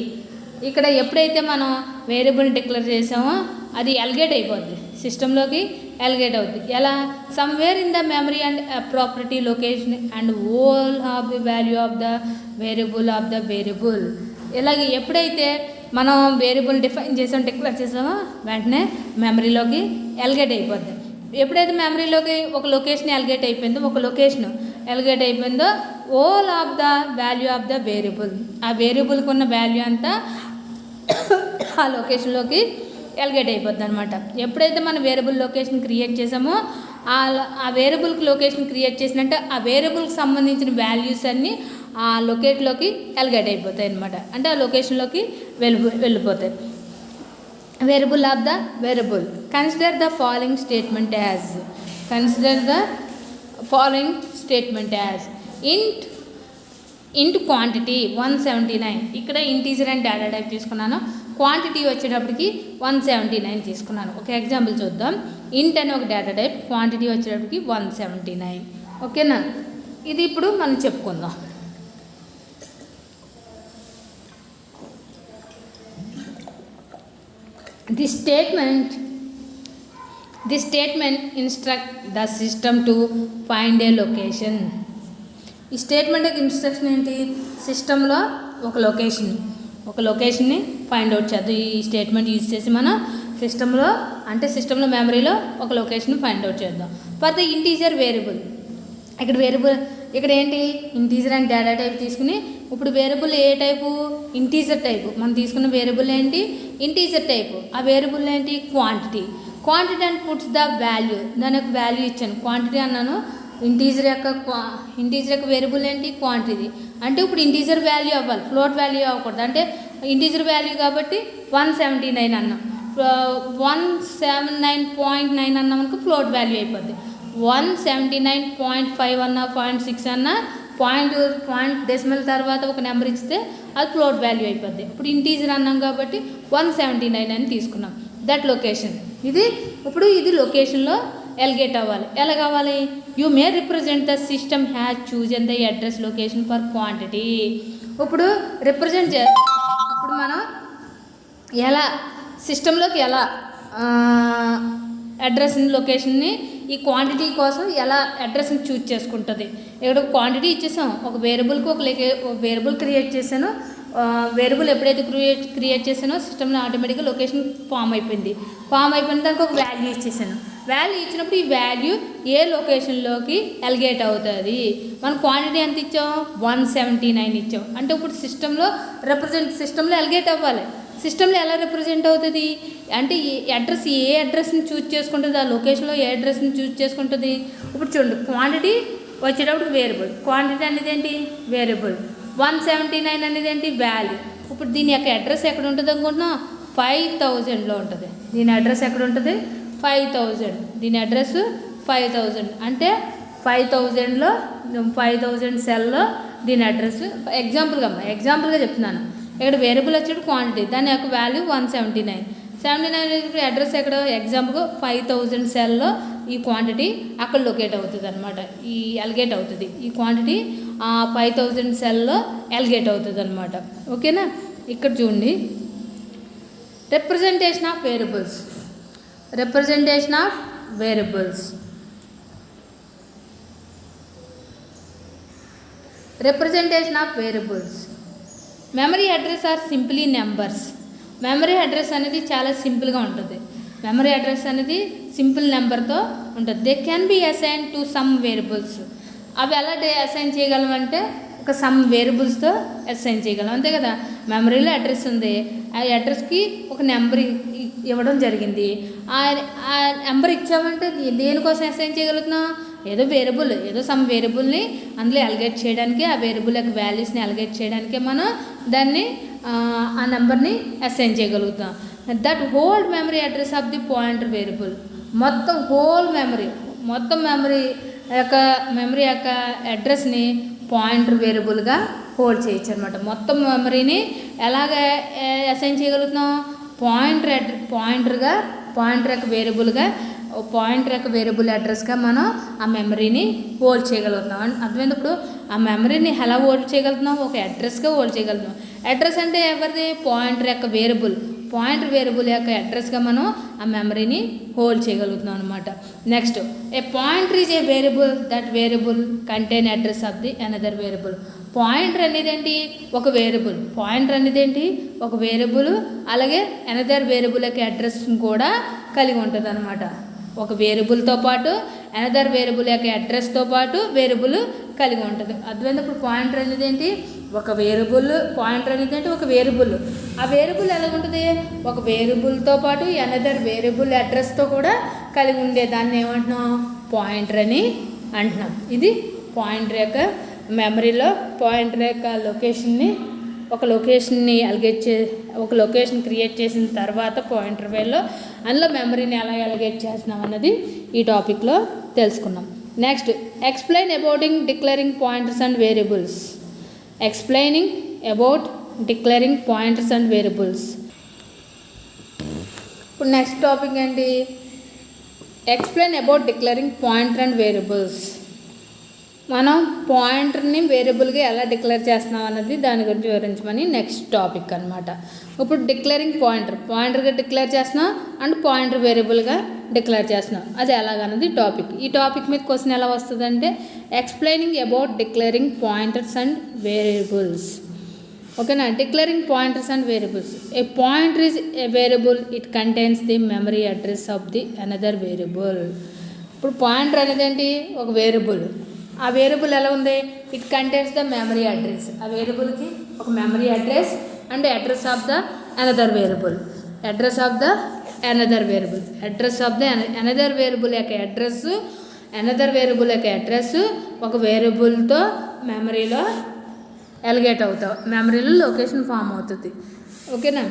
ఇక్కడ ఎప్పుడైతే మనం వేరియబుల్ డిక్లేర్ చేసామో అది అల్గేట్ అయిపోద్ది, సిస్టంలోకి అల్గేట్ అవుద్ది. ఎలా, somewhere in the memory and property location and whole of the value of the variable. ఇలాగే ఎప్పుడైతే మనం వేరియబుల్ డిఫైన్ చేసాం, డిక్లేర్ చేసామో వెంటనే మెమరీలోకి ఎలిగేట్ అయిపోద్ది. ఎప్పుడైతే మెమరీలోకి ఒక లొకేషన్ ఎలిగేట్ అయిపోయిందో, all of the value of the variable, ఆ వేరియబుల్కి ఉన్న వాల్యూ అంతా ఆ లొకేషన్లోకి ఎలిగేట్ అయిపోద్ది అనమాట. ఎప్పుడైతే మనం వేరియబుల్ లొకేషన్ క్రియేట్ చేసామో ఆ వేరియబుల్కి లొకేషన్ క్రియేట్ చేసినట్టు ఆ వేరియబుల్కి సంబంధించిన వాల్యూస్ అన్నీ ఆ లొకేట్లోకి ఎలిగేట్ అయిపోతాయి అనమాట. అంటే ఆ లొకేషన్లోకి వెళ్ళిపోతాయి. Variable of the variable. Consider the following statement as ఇంట్ క్వాంటిటీ 179. ఇక్కడ ఇంటీజర్ అండ్ డేటా టైప్ తీసుకున్నాను. క్వాంటిటీ వచ్చేటప్పటికి 179 తీసుకున్నాను. ఒక ఎగ్జాంపుల్ చూద్దాం. ఇంట్ అని ఒక డేటా టైప్, క్వాంటిటీ వచ్చేటప్పటికి 179. ఓకేనా? ఇది ఇప్పుడు మనం చెప్పుకుందాం. This statement instruct the system to find a location. ఈ స్టేట్మెంట్ యొక్క ఇన్స్ట్రక్షన్ ఏంటి? సిస్టంలో ఒక లొకేషన్ని ఫైండ్ అవుట్ చేద్దాం. ఈ స్టేట్మెంట్ యూజ్ చేసి మనం సిస్టంలో మెమరీలో ఒక లొకేషన్ ఫైండ్ అవుట్ చేద్దాం. For the integer variable. ఇక్కడ ఏంటి? ఇంటీజర్ అండ్ డేటా టైప్ తీసుకుని ఇప్పుడు వేరియబుల్ ఏ టైపు? Integer type. మనం తీసుకున్న వేరియబుల్ ఏంటి? Integer type. ఆ వేరియబుల్ ఏంటి? Quantity and puts the value. దాని యొక్క వాల్యూ ఇచ్చాను, క్వాంటిటీ అన్నాను. ఇంటీజర్ యొక్క వేరియబుల్ ఏంటి? క్వాంటిటీ. అంటే ఇప్పుడు ఇంటీజర్ వాల్యూ అవ్వాలి, ఫ్లోట్ వాల్యూ అవ్వకూడదు. అంటే ఇంటీజర్ వాల్యూ కాబట్టి 179 అన్నాం. 179.9 అన్నాం అనుకో ఫ్లోట్ వాల్యూ అయిపోద్ది. 179.5 అన్నా 0.6 అన్నా పాయింట్ డెసిమల్ తర్వాత ఒక నెంబర్ ఇస్తే అది ఫ్లోట్ వాల్యూ అయిపోద్ది. ఇప్పుడు ఇంటీజర్ అన్నాం కాబట్టి 179 అని తీసుకున్నాం. That location. ఇది లొకేషన్లో ఎలిగేట్ అవ్వాలి. ఎలా కావాలి? You may represent the system has chosen the address location for quantity. ఇప్పుడు మనం ఎలా సిస్టంలోకి ఎలా అడ్రస్ లొకేషన్ని ఈ క్వాంటిటీ కోసం ఎలా అడ్రస్ని చూజ్ చేసుకుంటుంది. ఇక్కడ క్వాంటిటీ ఇచ్చేసాం, ఒక వేరియబుల్కి ఒక వేరియబుల్ క్రియేట్ చేశాను. వేరియబుల్ ఎప్పుడైతే క్రియేట్ చేశానో సిస్టమ్లో ఆటోమేటిక్గా లొకేషన్ ఫామ్ అయిపోయింది. దానికి ఒక వాల్యూ ఇచ్చేసాను. వాల్యూ ఇచ్చినప్పుడు ఈ వాల్యూ ఏ లొకేషన్లోకి ఎలిగేట్ అవుతుంది. మనం క్వాంటిటీ ఎంత ఇచ్చాం? 179 ఇచ్చాం. అంటే ఇప్పుడు సిస్టంలో ఎలిగేట్ అవ్వాలి. సిస్టంలో ఎలా రిప్రజెంట్ అవుతుంది అంటే ఏ అడ్రస్ని చూజ్ చేసుకుంటుంది, ఆ లొకేషన్లో ఏ అడ్రస్ని చూజ్ చేసుకుంటుంది. ఇప్పుడు చూడండి, క్వాంటిటీ వచ్చేటప్పుడు వేరియబుల్, క్వాంటిటీ అనేది ఏంటి? వేరియబుల్. 179 అనేది ఏంటి? వాల్యూ. ఇప్పుడు దీని యొక్క అడ్రస్ ఎక్కడ ఉంటుంది అనుకుంటున్నాం? 5000లో ఉంటుంది. దీని అడ్రస్ ఎక్కడ ఉంటుంది? 5000. దీని అడ్రస్ 5000 అంటే 5000లో 5000 సెల్లో దీని అడ్రస్. ఎగ్జాంపుల్గా చెప్తున్నాను. ఇక్కడ వేరియబుల్ వచ్చేది క్వాంటిటీ, దాని యొక్క వాల్యూ 179. 79 అడ్రస్ ఎక్కడ? ఎగ్జాంపుల్గా 5000 సెల్లో ఈ క్వాంటిటీ అక్కడ లొకేట్ అవుతుంది అనమాట. ఎలిగేట్ అవుతుంది ఈ క్వాంటిటీ 5000 సెల్లో ఎలిగేట్ అవుతుంది అనమాట. ఓకేనా? ఇక్కడ చూడండి, representation of variables. Memory address are simply numbers. Memory address అనేది చాలా సింపుల్గా ఉంటుంది. మెమరీ అడ్రస్ అనేది సింపుల్ నెంబర్తో ఉంటుంది. They can be assign to some variables. అవి ఎలా అసైన్ చేయగలం అంటే ఒక సమ్ వేరియబుల్స్తో అసైన్ చేయగలం, అంతే కదా. మెమరీలో అడ్రస్ ఉంది, ఆ అడ్రస్కి ఒక నెంబర్ ఇవ్వడం జరిగింది. ఆ నెంబర్ ఇచ్చామంటే దేనికోసం అసైన్ చేయగలుగుతున్నాం? ఏదో సమ్ వేరియబుల్ని అందులో ఎలిగేట్ చేయడానికి, ఆ వేరియబుల్ యొక్క వాల్యూస్ని ఎలిగేట్ చేయడానికే మనం దాన్ని ఆ నెంబర్ని అసైన్ చేయగలుగుతాం. That whole memory address of the pointer variable. మొత్తం మెమరీ యొక్క అడ్రస్ని పాయింటర్ వేరియబుల్గా హోల్డ్ చేయొచ్చు అనమాట. మొత్తం మెమరీని ఎలాగ అసైన్ చేయగలుగుతున్నాం? పాయింటర్ యొక్క వేరియబుల్ అడ్రస్గా మనం ఆ మెమరీని హోల్డ్ చేయగలుగుతున్నాం. అర్థమైంది? ఇప్పుడు ఆ మెమరీని ఎలా హోల్డ్ చేయగలుగుతున్నాం? ఒక అడ్రస్గా హోల్డ్ చేయగలుగుతున్నాం. అడ్రస్ అంటే ఎవరిది? పాయింటర్ యొక్క వేరియబుల్. పాయింటర్ వేరియబుల్ యొక్క అడ్రస్గా మనం ఆ మెమరీని హోల్డ్ చేయగలుగుతున్నాం అనమాట. Next, A pointer is a variable that variable contain address of the another variable. Pointer అనేది ఏంటి? ఒక వేరియబుల్. పాయింటర్ అనేది ఏంటి? ఒక వేరియబుల్. అలాగే అనదర్ వేరియబుల్ యొక్క అడ్రస్ కూడా కలిగి ఉంటుంది అనమాట. ఒక వేరియబుల్తో పాటు అనదర్ వేరియబుల్ యొక్క అడ్రస్తో పాటు వేరియబుల్ కలిగి ఉంటుంది. అర్థమైంది? ఇప్పుడు పాయింటర్ అనేది ఏంటి? ఒక వేరియబుల్. పాయింటర్ అనేది ఏంటి? ఒక వేరియబుల్. ఆ వేరియబుల్ ఎలా ఉంటుంది? ఒక వేరియబుల్తో పాటు అనదర్ వేరియబుల్ అడ్రస్తో కూడా కలిగి ఉండే దాన్ని ఏమంటున్నాం? పాయింటర్ అని అంటున్నాం. ఇది పాయింటర్ యొక్క మెమరీలో పాయింటర్ యొక్క లొకేషన్ని, ఒక లొకేషన్ క్రియేట్ చేసిన తర్వాత పాయింటర్ వేలో అందులో మెమరీని ఎలా అలగేట్ చేస్తున్నాం అన్నది ఈ టాపిక్లో తెలుసుకున్నాం. Next, explain abouting declaring pointers and variables. Explaining about declaring pointers and variables. ఇప్పుడు నెక్స్ట్ టాపిక్ ఏంటి? Explain about declaring pointer and variables. మనం పాయింటర్ని వేరియబుల్గా ఎలా డిక్లేర్ చేస్తున్నాం అన్నది దాని గురించి వివరించమని నెక్స్ట్ టాపిక్ అనమాట. ఇప్పుడు డిక్లేరింగ్ పాయింటర్గా డిక్లేర్ చేస్తున్నాం అండ్ పాయింటర్ వేరియబుల్గా డిక్లేర్ చేస్తున్నాం. అది ఎలాగన్నది టాపిక్. ఈ టాపిక్ మీద క్వశ్చన్ ఎలా వస్తుందంటే explaining about declaring pointers and variables. ఓకేనా? Declaring pointers and variables. A pointer is a variable, it contains the memory address of the another variable. ఇప్పుడు పాయింటర్ అనేది ఏంటి? ఒక వేరియబుల్. ఆ వేరియబుల్ ఎలా ఉంది? It contains the memory address. ఆ వేరియబుల్కి ఒక memory address and address of the another variable. Address of the another variable. Address of the another variable యొక్క అడ్రస్, అనదర్ వేరియబుల్ యొక్క అడ్రస్ ఒక వేరియబుల్తో మెమరీలో ఎలిగేట్ అవుతావు, మెమరీలో లొకేషన్ ఫామ్ అవుతుంది. ఓకేనా?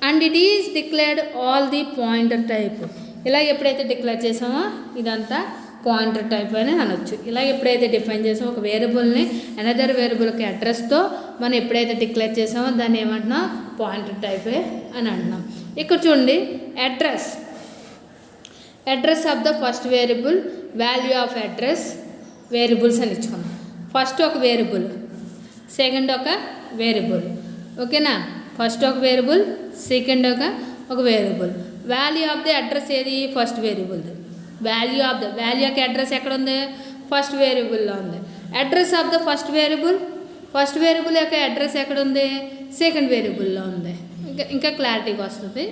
And it is declared all the pointer type. ఇలా ఎప్పుడైతే డిక్లేర్ చేసామో ఇదంతా పాయింటర్ టైప్ అని అనొచ్చు. ఇలా ఎప్పుడైతే డిఫైన్ చేసామో ఒక వేరియబుల్ని అనదర్ వేరియబుల్కి అడ్రస్తో మనం ఎప్పుడైతే డిక్లేర్ చేసామో దాన్ని ఏమంటున్నాం? పాయింటర్ టైపే అని అంటున్నాం. ఇక్కడ చూడండి, address of the first variable, value of address, variables అని ఇచ్చుకున్నాం. ఫస్ట్ ఒక వేరియబుల్, సెకండ్ ఒక వేరియబుల్. ఓకేనా? ఫస్ట్ ఒక వేరియబుల్, సెకండ్ ఒక variable. Value of the address ఏది? First variable. వాల్యూ యొక్క అడ్రస్ ఎక్కడ ఉంది? ఫస్ట్ వేరియబుల్లో ఉంది. Address of the first variable యొక్క అడ్రస్ ఎక్కడ ఉంది? సెకండ్ వేరియబుల్లో ఉంది. ఇంకా క్లారిటీగా వస్తుంది,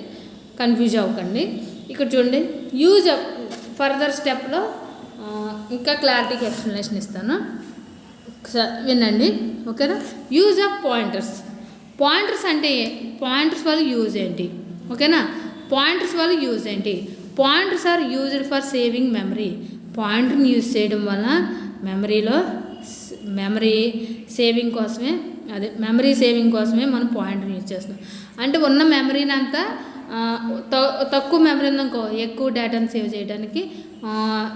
కన్ఫ్యూజ్ అవ్వకండి. ఇక్కడ చూడండి, యూజ్ ఫర్దర్ స్టెప్లో ఇంకా క్లారిటీగా ఎక్స్ప్లెనేషన్ ఇస్తాను, వినండి. ఓకేనా? యూజ్ ఆఫ్ పాయింటర్స్ అంటే పాయింటర్స్ వల్ల యూజ్ ఏంటి? ఓకేనా? పాయింటర్స్ వల్ల యూజ్ ఏంటి? Pointers are used for saving memory. పాయింటర్ని యూజ్ చేయడం వల్ల మెమరీ సేవింగ్ కోసమే మనం పాయింటర్ని యూజ్ చేస్తున్నాం. అంటే ఉన్న మెమరీని అంతా తక్కువ మెమరీ ఉందనుకో, ఎక్కువ డేటాను సేవ్ చేయడానికి,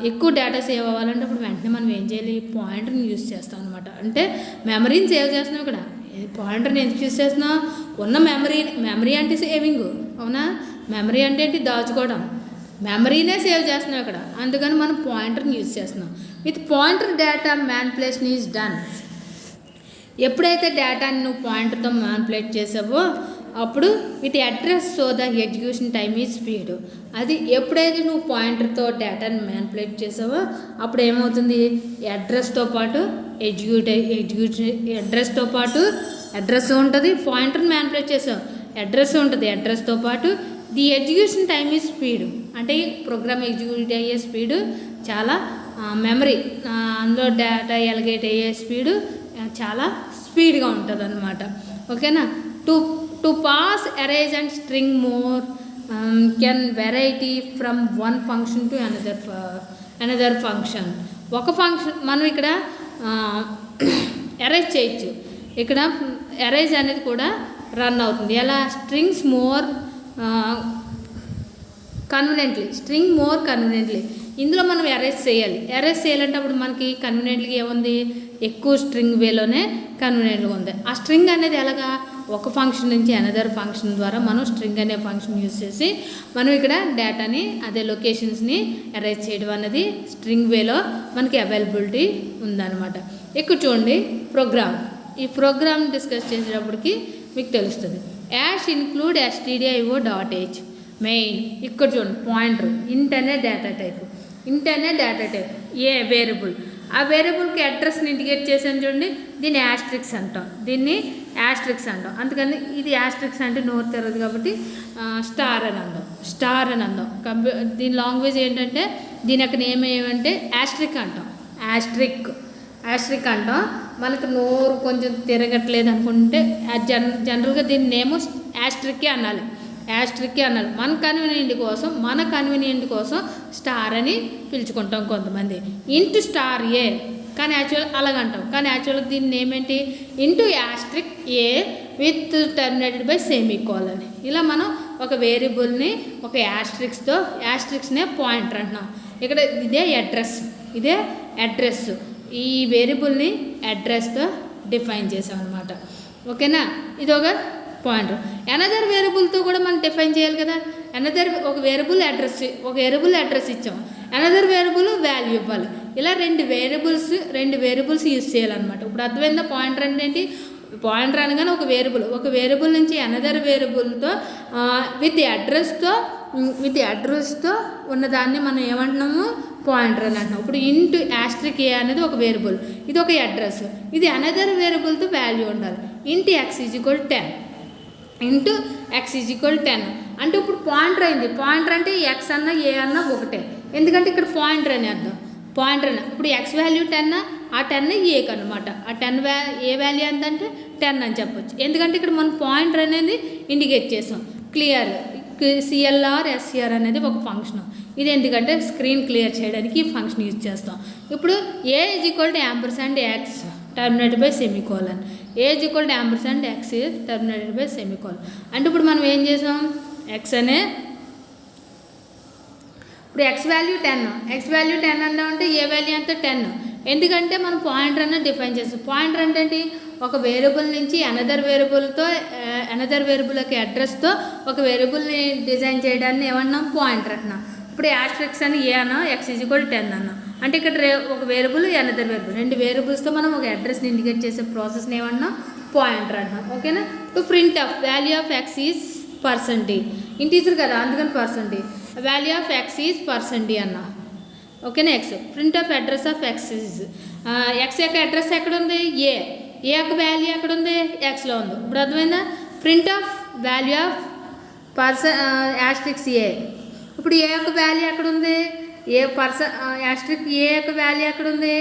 ఎక్కువ డేటా సేవ్ అవ్వాలంటే ఇప్పుడు వెంటనే మనం ఏం చేయాలి? పాయింటర్ని యూజ్ చేస్తాం అనమాట. అంటే మెమరీని సేవ్ చేస్తున్నాం. ఇక్కడ పాయింటర్ని ఎందుకు యూజ్ చేస్తున్నాం? ఉన్న మెమరీ అంటే సేవింగ్, అవునా? మెమరీ అంటే ఏంటి? దాచుకోవడం. మెమరీనే సేవ్ చేస్తున్నాం ఇక్కడ, అందుకని మనం పాయింటర్ని యూజ్ చేస్తున్నాం. With pointer data manipulation is done. ఎప్పుడైతే డేటాని నువ్వు పాయింటర్తో మ్యానిపులేట్ చేసావో అప్పుడు with address so the execution time is speed. అది ఎప్పుడైతే నువ్వు పాయింటర్తో డేటాని మ్యానిపులేట్ చేసావో అప్పుడు ఏమవుతుంది? అడ్రస్తో పాటు అడ్రస్ ఉంటుంది. పాయింటర్ని మ్యానిపులేట్ చేసావు, అడ్రస్ ఉంటుంది. అడ్రస్తో పాటు the execution time is speed. అంటే ప్రోగ్రామ్ ఎగ్జిక్యూట్ అయ్యే స్పీడు చాలా, మెమరీ అందులో డేటా ఎలిగేట్ అయ్యే స్పీడు చాలా స్పీడ్గా ఉంటుంది అనమాట. ఓకేనా? To pass erase and string more can variety from one function to another function. ఒక ఫంక్షన్ మనం ఇక్కడ అరేజ్ చేయొచ్చు. ఇక్కడ అరేజ్ అనేది కూడా రన్ అవుతుంది. ఎలా? String more conveniently. ఇందులో మనం అరేజ్ చేయాలంటే అప్పుడు మనకి కన్వీనియంట్గా ఏముంది? ఎక్కువ స్ట్రింగ్ వేలోనే కన్వీనియంట్గా ఉంది. ఆ స్ట్రింగ్ అనేది ఎలాగా? ఒక ఫంక్షన్ నుంచి అనదర్ ఫంక్షన్ ద్వారా మనం స్ట్రింగ్ అనే ఫంక్షన్ యూజ్ చేసి మనం ఇక్కడ డేటాని, అదే లొకేషన్స్ని అరేజ్ చేయడం అనేది స్ట్రింగ్ వేలో మనకి అవైలబిలిటీ ఉందన్నమాట. ఇక్కడ చూడండి, ఈ ప్రోగ్రామ్ డిస్కస్ చేసేటప్పటికి మీకు తెలుస్తుంది. Ash include stdio dot h main. ఇక్కడ చూడండి పాయింటర్ ఇంట్ అనే డేటా టైప్, ఇంట్ అనే డేటా టైప్ ఏ వేరియబుల్, ఆ వేరియబుల్కి అడ్రస్ని ఇండికేట్ చేసాను చూడండి, దీన్ని యాస్ట్రిక్స్ అంటాం, దీన్ని యాస్ట్రిక్స్ అంటాం. అందుకని ఇది యాస్ట్రిక్స్ అంటే నోరు తెరదు కాబట్టి స్టార్ అని అందాం, స్టార్ అని అందాం. దీని లాంగ్వేజ్ ఏంటంటే దీని యొక్క నేమ్ ఏమంటే యాస్ట్రిక్ అంటాం, యాస్ట్రిక్ యాస్ట్రిక్ అంటాం. మనకు నోరు కొంచెం తిరగట్లేదు అనుకుంటే జనరల్గా దీని నేము యాస్ట్రిక్కే అనాలి, యాస్ట్రిక్కే అనాలి. మన కన్వీనియంట్ కోసం స్టార్ అని పిలుచుకుంటాం కొంతమంది. ఇంటూ స్టార్ ఏ కానీ యాక్చువల్ అలాగంటాం, కానీ యాక్చువల్గా దీని నేమ్ ఏంటి, into asterisk A with terminated by semicolon. ఇలా మనం ఒక వేరియబుల్ని ఒక యాస్ట్రిక్స్నే పాయింటర్ అంటున్నాం. ఇక్కడ ఇదే అడ్రస్, ఈ వేరియబుల్ని అడ్రస్తో డిఫైన్ చేసాం అనమాట. ఓకేనా, ఇది ఒక పాయింటర్. అనదర్ వేరియబుల్తో కూడా మనం డిఫైన్ చేయాలి కదా. ఒక వేరియబుల్ అడ్రస్ ఇచ్చాం, అనదర్ వేరియబుల్ వాల్యూ ఇవ్వాలి. ఇలా రెండు వేరియబుల్స్ యూజ్ చేయాలన్నమాట. ఇప్పుడు అర్థమైందా పాయింటర్ అంటే ఏంటి? పాయింటర్ అనగానే ఒక వేరియబుల్ నుంచి అనదర్ వేరియబుల్తో విత్ అడ్రస్తో ఉన్నదాన్ని మనం ఏమంటున్నాము, పాయింటర్ అని అంటున్నాం. ఇప్పుడు ఇంటూ యాస్ట్రిక్ ఏ అనేది ఒక వేరియబుల్, ఇది ఒక అడ్రస్, ఇది అనదర్ వేరియబుల్తో వాల్యూ ఉండాలి. ఇంటూ x = 10 ఇంటూ x = 10 అంటే ఇప్పుడు పాయింటర్ అయింది. పాయింటర్ అంటే ఎక్స్ అన్నా ఏ అన్నా ఒకటే, ఎందుకంటే ఇక్కడ పాయింటర్ అని అర్థం. పాయింటర్ అని ఇప్పుడు ఎక్స్ వాల్యూ 10, ఆ 10 ఏకి అనమాట. ఆ 10 ఏ వాల్యూ ఎంత అంటే 10 అని చెప్పొచ్చు, ఎందుకంటే ఇక్కడ మనం పాయింటర్ అనేది ఇండికేట్ చేసాం. క్లియర్, CLR SCR అనేది ఒక ఫంక్షన్. ఇది ఎందుకంటే స్క్రీన్ క్లియర్ చేయడానికి ఈ ఫంక్షన్ యూజ్ చేస్తాం. ఇప్పుడు A = $x terminated by semicolon, A = $x terminated by semicolon. అంటే ఇప్పుడు మనం ఏం చేసాం, ఇప్పుడు x వాల్యూ 10 అందామంటే ఏ వాల్యూ అంతా 10, ఎందుకంటే మనం పాయింటర్ అన్న డిఫైన్ చేస్తాం. పాయింటర్ అంటే ఏంటి, ఒక వేరియబుల్ నుంచి అనదర్ వేరియబుల్ యొక్క అడ్రస్తో ఒక వేరియబుల్ని డిజైన్ చేయడాన్ని ఏమన్నాం, పాయింటర్ అంటున్నాం. ఇప్పుడు యాస్ట్రిక్స్ అని ఏ అన్నా x = 10 అన్నాం, అంటే ఇక్కడ ఒక వేరియబుల్ అనదర్ వేరియబుల్, రెండు వేరియబుల్స్తో మనం ఒక అడ్రస్ని ఇండికేట్ చేసే ప్రాసెస్ని ఏమన్నా పాయింటర్ అంటున్నాం. ఓకేనా. ఇప్పుడు print of value of x is %, integer కదా అందుకని %, వాల్యూ ఆఫ్ x ఈజ్ % అన్నా. ఓకేనా. Print of address of x is, x యొక్క అడ్రస్ ఎక్కడ ఉంది, ఏ యొక్క వాల్యూ ఎక్కడ ఉంది, ఎక్స్లో ఉంది. ఇప్పుడు అర్థమైందా, print of value of asterisks a. ఇప్పుడు ఏ యొక్క వాల్యూ ఎక్కడ ఉంది, యాస్ట్రిక్ ఏ యొక్క వాల్యూ ఎక్కడ ఉంది,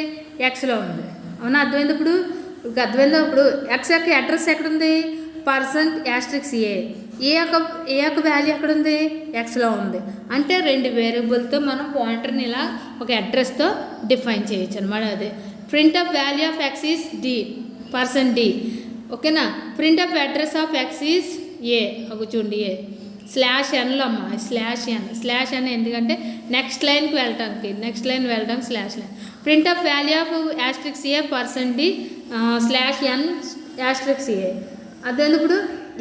ఎక్స్లో ఉంది. అవునా, అర్థమైంది. ఇప్పుడు ఎక్స్ యొక్క అడ్రస్ ఎక్కడుంది, %యాస్ట్రిక్స్ ఏ యొక్క వాల్యూ ఎక్కడ ఉంది, ఎక్స్లో ఉంది. అంటే రెండు వేరియబుల్తో మనం పాయింటర్ని ఇలా ఒక అడ్రస్తో డిఫైన్ చేయొచ్చు అనమాట. అదే print of value of x is %d. ఓకేనా. Print of address of x is a, ఒక చూడండి ఏ /nలో అమ్మ, /n ఎందుకంటే నెక్స్ట్ లైన్కి వెళ్ళడానికి /n. Print of value of asterisks a %d /n asterisks a. అదే ఇప్పుడు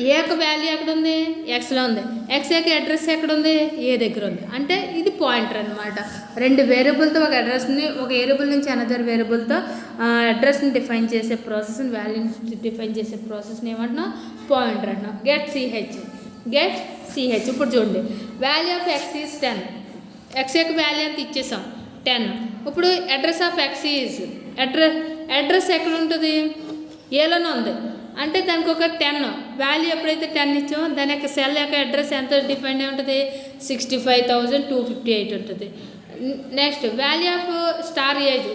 ఏ యొక్క వాల్యూ ఎక్కడ ఉంది, ఎక్స్లో ఉంది, ఎక్స్ యొక్క అడ్రస్ ఎక్కడ ఉంది, ఏ దగ్గర ఉంది. అంటే ఇది పాయింటర్ అనమాట. రెండు వేరియబుల్తో ఒక అడ్రస్ని, ఒక వేరియబుల్ నుంచి అనదర్ వేరియబుల్తో అడ్రస్ని డిఫైన్ చేసే ప్రాసెస్ని, వాల్యూని డిఫైన్ చేసే ప్రాసెస్ని ఏమంటున్నాం, పాయింటర్ అంటున్నాం. Get CH. ఇప్పుడు చూడండి, value of x is 10, X యొక్క వాల్యూ అంత ఇచ్చేసాం 10. ఇప్పుడు address of x is, address ఎక్కడ ఉంటుంది, ఏలోనే ఉంది, అంటే దానికి ఒక 10 వాల్యూ ఎప్పుడైతే 10 ఇచ్చామో దాని యొక్క సెల్ యొక్క అడ్రస్ ఎంత డిఫైన్ అయి ఉంటుంది, 65,258 ఉంటుంది. Next value of star age,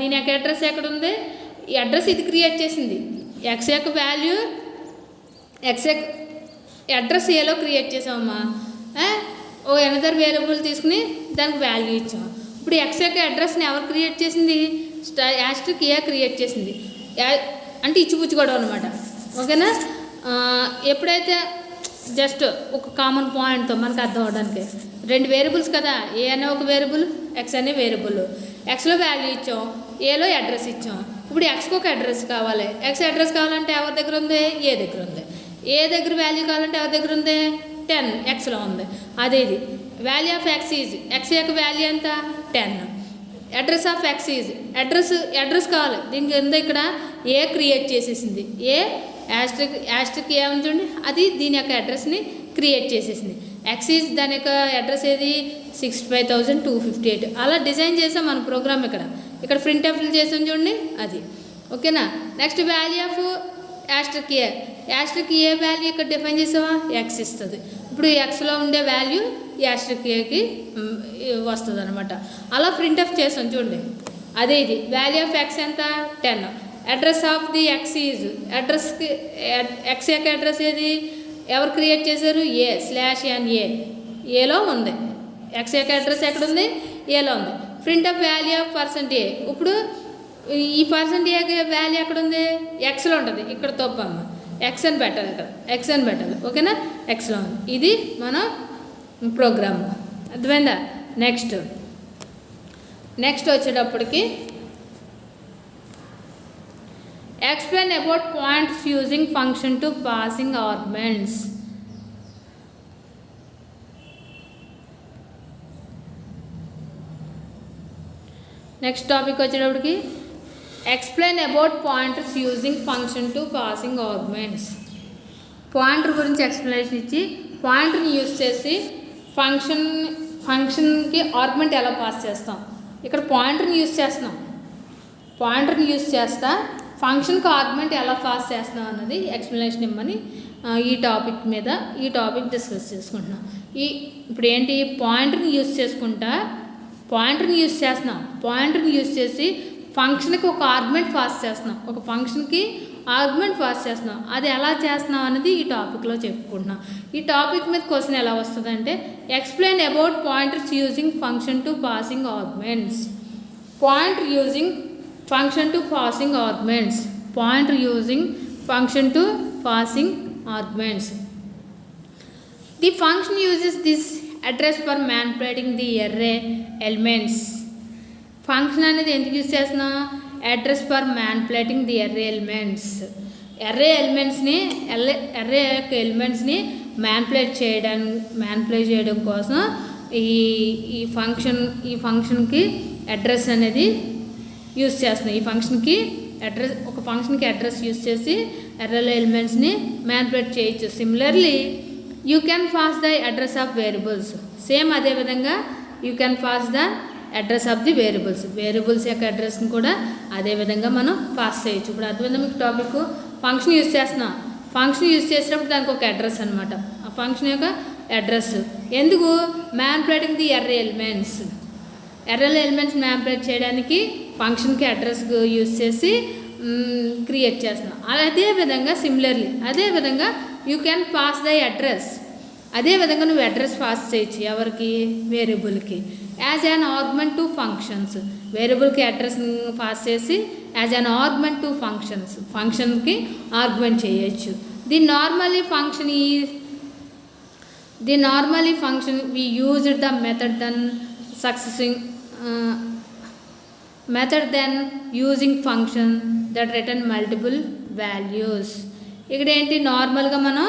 దీని యొక్క అడ్రస్ ఎక్కడ ఉంది, ఈ అడ్రస్ ఇది క్రియేట్ చేసింది, ఎక్స్ యొక్క వాల్యూ అడ్రస్ ఏలో క్రియేట్ చేసామమ్మా. ఓ అనదర్ వేరియబుల్ తీసుకుని దానికి వాల్యూ ఇచ్చాము. ఇప్పుడు ఎక్స్ యొక్క అడ్రస్ని ఎవరు క్రియేట్ చేసింది, యాస్ట్రిక్ ఏ క్రియేట్ చేసింది, అంటే ఇచ్చిపుచ్చుకోవడం అనమాట. ఓకేనా. ఎప్పుడైతే జస్ట్ ఒక కామన్ పాయింట్తో మనకు అర్థం అవడానికి, రెండు వేరియబుల్స్ కదా, ఏ అనే ఒక వేరియబుల్, ఎక్స్ అనే వేరియబుల్, ఎక్స్లో వాల్యూ ఇచ్చాం, ఏలో అడ్రస్ ఇచ్చాం. ఇప్పుడు ఎక్స్కి ఒక అడ్రస్ కావాలి, ఎక్స్ అడ్రస్ కావాలంటే ఎవరి దగ్గర ఉంది, ఏ దగ్గర ఉంది. ఏ దగ్గర వాల్యూ కావాలంటే ఎవరి దగ్గర ఉంది, 10 ఎక్స్లో ఉంది. అదే ఇది value of x is, X యొక్క వాల్యూ ఎంత 10. Address of X is address కావాలి. దీనికి ఎంత ఇక్కడ ఏ క్రియేట్ చేసేసింది. ఏ యాస్ట్రిక్ ఏ ఉంచండి, అది దీని యొక్క అడ్రస్ని క్రియేట్ చేసేసింది. ఎక్స్ ఈజ్ దాని యొక్క అడ్రస్ ఏది 65,258. అలా డిజైన్ చేసాం మన ప్రోగ్రామ్. ఇక్కడ ప్రింట్ ఎఫ్ చేసాం చూడండి, అది ఓకేనా. Next value of asterisk A value ఇక్కడ డిఫైన్ చేసావా, ఎక్స్ ఇస్తుంది. ఇప్పుడు ఎక్స్లో ఉండే వాల్యూ యాస్ట్రిక్ ఏకి వస్తుంది అనమాట. అలా ప్రింట్ ఎఫ్ చేసాం చూడండి, అదే ఇది. వాల్యూ ఆఫ్ ఎక్స్ ఎంత 10. Address of the X is అడ్రస్కి ఎక్స్ యొక్క అడ్రస్ ఏది ఎవరు క్రియేట్ చేశారు, ఏ/n ఏలో ఉంది. ఎక్స్ యొక్క అడ్రస్ ఎక్కడ ఉంది, ఏలో ఉంది. Print of value of %a. ఇప్పుడు ఈ %a వాల్యూ ఎక్కడ ఉంది, ఎక్స్లో ఉంటుంది. ఇక్కడ తప్పమ్మ, ఎక్స్ అని పెట్టాలి, ఇక్కడ ఎక్స్ అని పెట్టాలి, ఓకేనా. ఎక్స్లో ఉంది. ఇది మన ప్రోగ్రామ్, అర్థమైందా. నెక్స్ట్ వచ్చేటప్పటికి explain about points using function to passing arguments. Next topic వచ్చేటప్పటికి explain about pointers using function to passing arguments. Pointer గురించి ఎక్స్ప్లెనేషన్ ఇచ్చి పాయింటర్ని యూజ్ చేసి ఫంక్షన్కి ఆర్గ్యుమెంట్ ఎలా పాస్ చేస్తాం. ఇక్కడ పాయింటర్ని యూజ్ చేస్తున్నాం, పాయింటర్ని యూజ్ చేస్తా ఫంక్షన్కి ఆర్గ్యుమెంట్ ఎలా పాస్ చేస్తున్నాం అన్నది ఎక్స్ప్లెనేషన్ ఇమ్మని ఈ టాపిక్ డిస్కస్ చేసుకుంటున్నాం. ఇప్పుడు ఏంటి, పాయింటర్ని యూజ్ చేస్తున్నాం. పాయింటర్ని యూజ్ చేసి ఫంక్షన్కి ఒక ఆర్గ్యుమెంట్ పాస్ చేస్తున్నాం, ఒక ఫంక్షన్కి ఆర్గ్యుమెంట్ పాస్ చేస్తున్నాం. అది ఎలా చేస్తున్నాం అనేది ఈ టాపిక్లో చెప్పుకుంటున్నాం. ఈ టాపిక్ మీద క్వశ్చన్ ఎలా వస్తుందంటే explain about pointers using function to passing arguments. Pointer using function to passing arguments. Pointer using function to passing arguments. The function uses this address for manipulating the array elements. Function అనేది ఎందుకు use చేస్తున్నాం, address for manipulating the array elements. array యొక్క ఎలిమెంట్స్ని manipulate చేయడం కోసం ఈ ఫంక్షన్కి address అనేది use చేస్తున్నాం. ఈ ఫంక్షన్కి అడ్రస్ యూజ్ చేసి అర్రే ఎలిమెంట్స్ని మ్యానిపులేట్ చేయొచ్చు. Similarly you can pass the address of variables. Same అదేవిధంగా you can pass the address of the variables యొక్క అడ్రస్ని కూడా అదేవిధంగా మనం పాస్ చేయొచ్చు. ఇప్పుడు అర్థమైందా మీకు టాపిక్. ఫంక్షన్ యూజ్ చేస్తున్నాం, ఫంక్షన్ యూజ్ చేసినప్పుడు దానికి ఒక అడ్రస్ అనమాట. ఆ ఫంక్షన్ యొక్క అడ్రస్ ఎందుకు, manipulating the array elements manipulate చేయడానికి ఫంక్షన్కి అడ్రస్ యూజ్ చేసి క్రియేట్ చేస్తున్నాం. అదేవిధంగా అదేవిధంగా you can pass the address. అదేవిధంగా నువ్వు అడ్రస్ పాస్ చేయొచ్చు ఎవరికి, వేరియబుల్కి. As an argument to functions. వేరియబుల్కి అడ్రస్ని పాస్ చేసి యాజ్ అన్ ఆర్గ్యుమెంట్ టు ఫంక్షన్కి ఆర్గ్యుమెంట్ చేయొచ్చు. The normally function we used the method then using function that return multiple values. ఇక్కడ ఏంటి, నార్మల్గా మనం